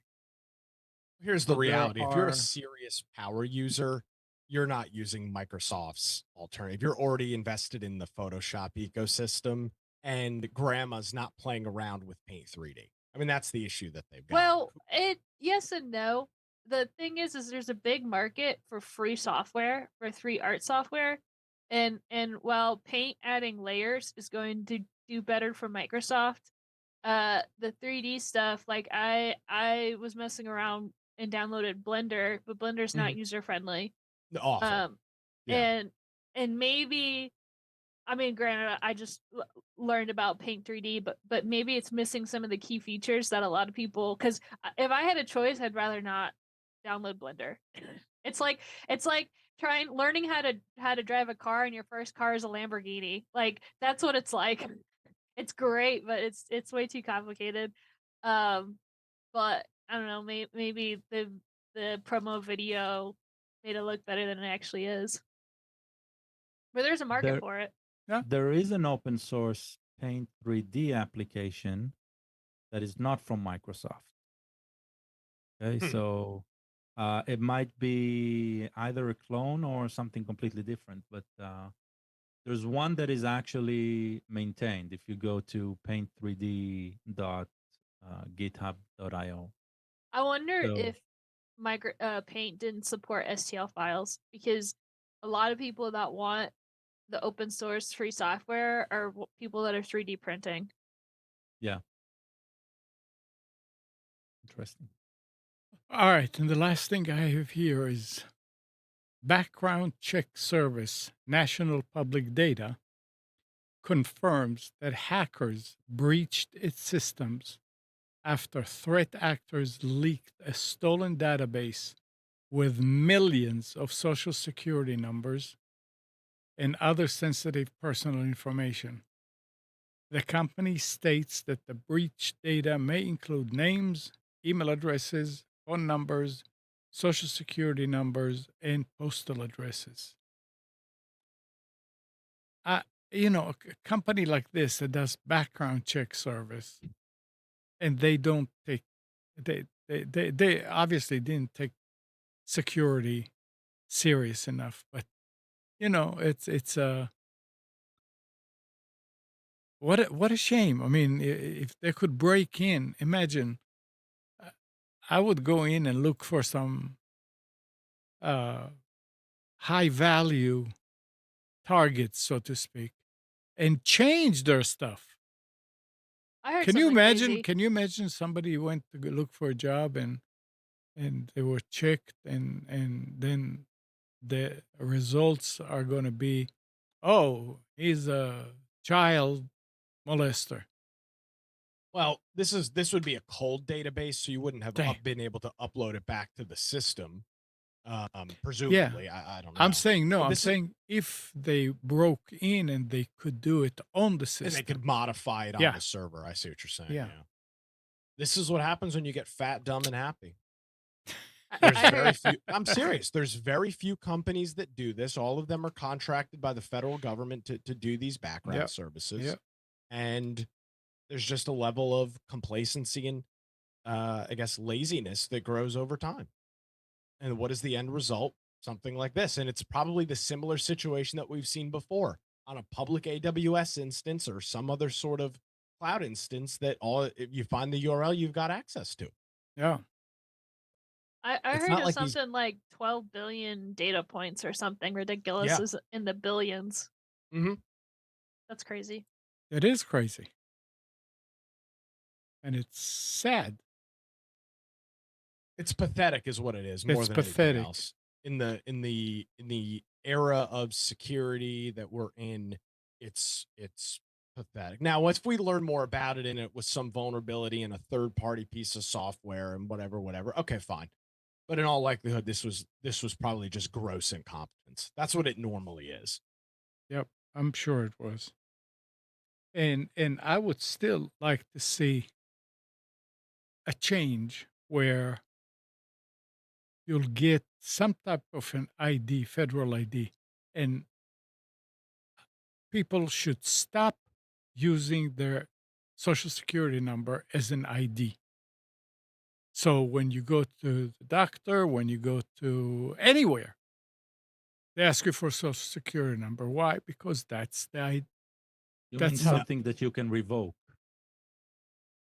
Here's the So there reality. If you're a are serious power user, you're not using Microsoft's alternative. You're already invested in the Photoshop ecosystem, and grandma's not playing around with Paint 3D. I mean, that's the issue that they've got. Well, it yes and no. The thing is there's a big market for free software, for free art software. And while Paint adding layers is going to do better for Microsoft, the 3D stuff, like I was messing around and downloaded Blender, but Blender's not Mhm. user friendly. Awful. Um Yeah. and maybe I mean, granted, I just learned about Paint 3D, but maybe it's missing some of the key features that a lot of people. Because if I had a choice, I'd rather not download Blender. It's like trying learning how to drive a car, and your first car is a Lamborghini. Like that's what it's like. It's great, but it's way too complicated. Um, but I don't know. Maybe the promo video made it look better than it actually is. But there's a market there for it. Yeah. there is an open source Paint 3D application that is not from Microsoft. Okay, Hmm. so it might be either a clone or something completely different, but there's one that is actually maintained. If you go to paint3d.github.io. I wonder So if Paint didn't support STL files because a lot of people that want the open source free software are people that are 3D printing. yeah, interesting. All right. And the last thing I have here is background check service, National Public Data, confirms that hackers breached its systems after threat actors leaked a stolen database with millions of social security numbers and other sensitive personal information. The company states that the breached data may include names, email addresses, phone numbers, social security numbers, and postal addresses. Uh, a company like this that does background check service, and they don't take, they obviously didn't take security serious enough. But it's what a shame. I mean, if they could break in, imagine. uh, I would go in and look for some uh, high value targets, so to speak, and change their stuff. I heard Can you something imagine? crazy. Can you imagine somebody went to look for a job and they were checked and then the results are going to be, oh, he's a child molester. Well, this would be a cold database, so you wouldn't have Damn. been able to upload it back to the system. Yeah, Presumably, I don't I'm know. saying no. But I'm this is, saying if they broke in and they could do it on the and they system. could modify it on Yeah, the server. I see what you're saying. yeah. Yeah. This is what happens when you get fat, dumb, and happy. I, There's I very heard few. I'm serious. There's very few companies that do this. All of them are contracted by the federal government to do these background Yep, services. yep. And there's just a level of complacency and I guess laziness that grows over time. And what is the end result? Something like this. And it's probably the similar situation that we've seen before on a public AWS instance or some other sort of cloud instance that if you find the URL, you've got access to. Yeah. I It's heard not of like these. something like 12 billion data points or something ridiculous Yeah. is in the billions. Hmm. That's crazy. It is crazy. And it's sad. It's pathetic, is what it is, more It's than anything pathetic. else. In the era of security that we're in, it's pathetic. Now, if we learn more about it and it was some vulnerability in a third party piece of software and whatever, okay, fine. But in all likelihood, this was probably just gross incompetence. That's what it normally is. Yep. I'm sure it was. And I would still like to see a change where you'll get some type of an ID, federal ID, and people should stop using their social security number as an ID. So when you go to the doctor, when you go to anywhere, they ask you for a social security number. Why? Because that's the You mean that's the something that you can revoke,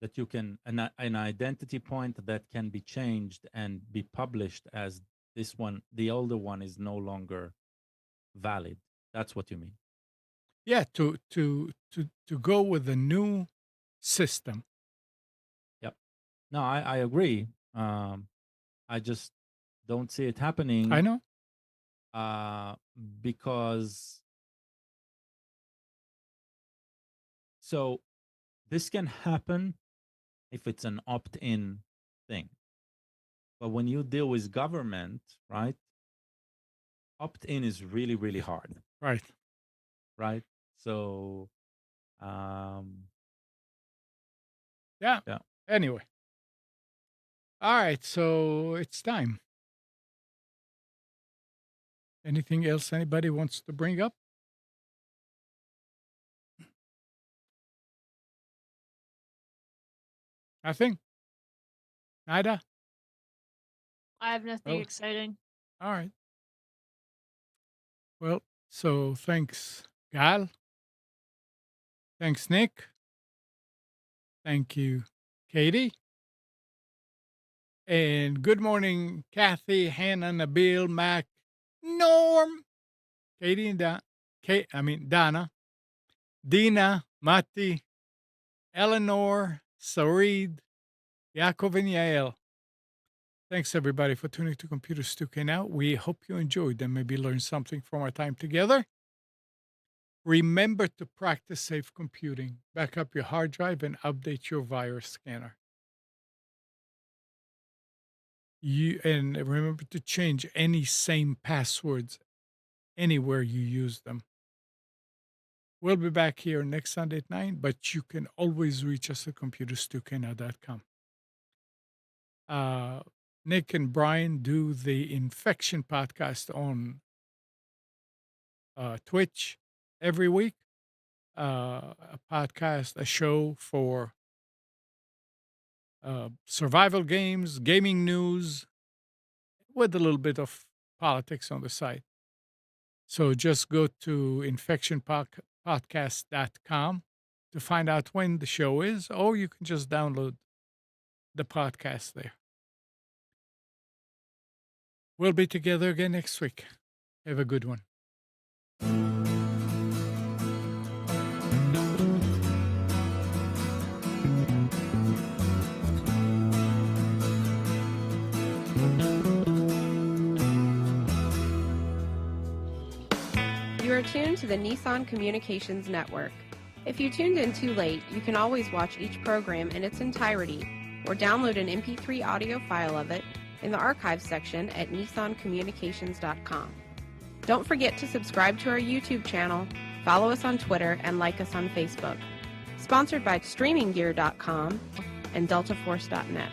that you can an identity point that can be changed and be published as this one, the older one is no longer valid. That's what you mean. yeah, to go with a new system. Yep. No, I agree. I just don't see it I happening know. uh, because so this can happen if it's an opt-in thing. But when you deal with government, right? Opt-in is really, really hard, Right. right? So, um, Yeah. yeah. Anyway. All right, so it's time. Anything else anybody wants to bring up? Nothing? Nada? I have nothing Well, exciting. all right. Well, so thanks, Gal. Thanks, Nick. Thank you, Katie. And good morning, Kathy, Hannah, Nabil, Mac, Norm, Katie and Donna, Dina, Mati, Eleanor, Sarid, Yaakov, and Yael. Thanks, everybody, for tuning to Computers 2K Now. We hope you enjoyed and maybe learned something from our time together. Remember to practice safe computing. Back up your hard drive and update your virus scanner. And remember to change any same passwords anywhere you use them. We'll be back here next Sunday at 9, but you can always reach us at computers2know.com. Nick and Brian do the Infection podcast on Twitch every week. A podcast, a show for survival games, gaming news, with a little bit of politics on the side. So just go to infectionpodcast.com to find out when the show is, or you can just download the podcast there. We'll be together again next week. Have a good one. You are tuned to the Nissan Communications Network. If you tuned in too late, you can always watch each program in its entirety or download an MP3 audio file of it in the archives section at nissancommunications.com. Don't forget to subscribe to our YouTube channel, follow us on Twitter, and like us on Facebook. Sponsored by StreamingGear.com and DeltaForce.net.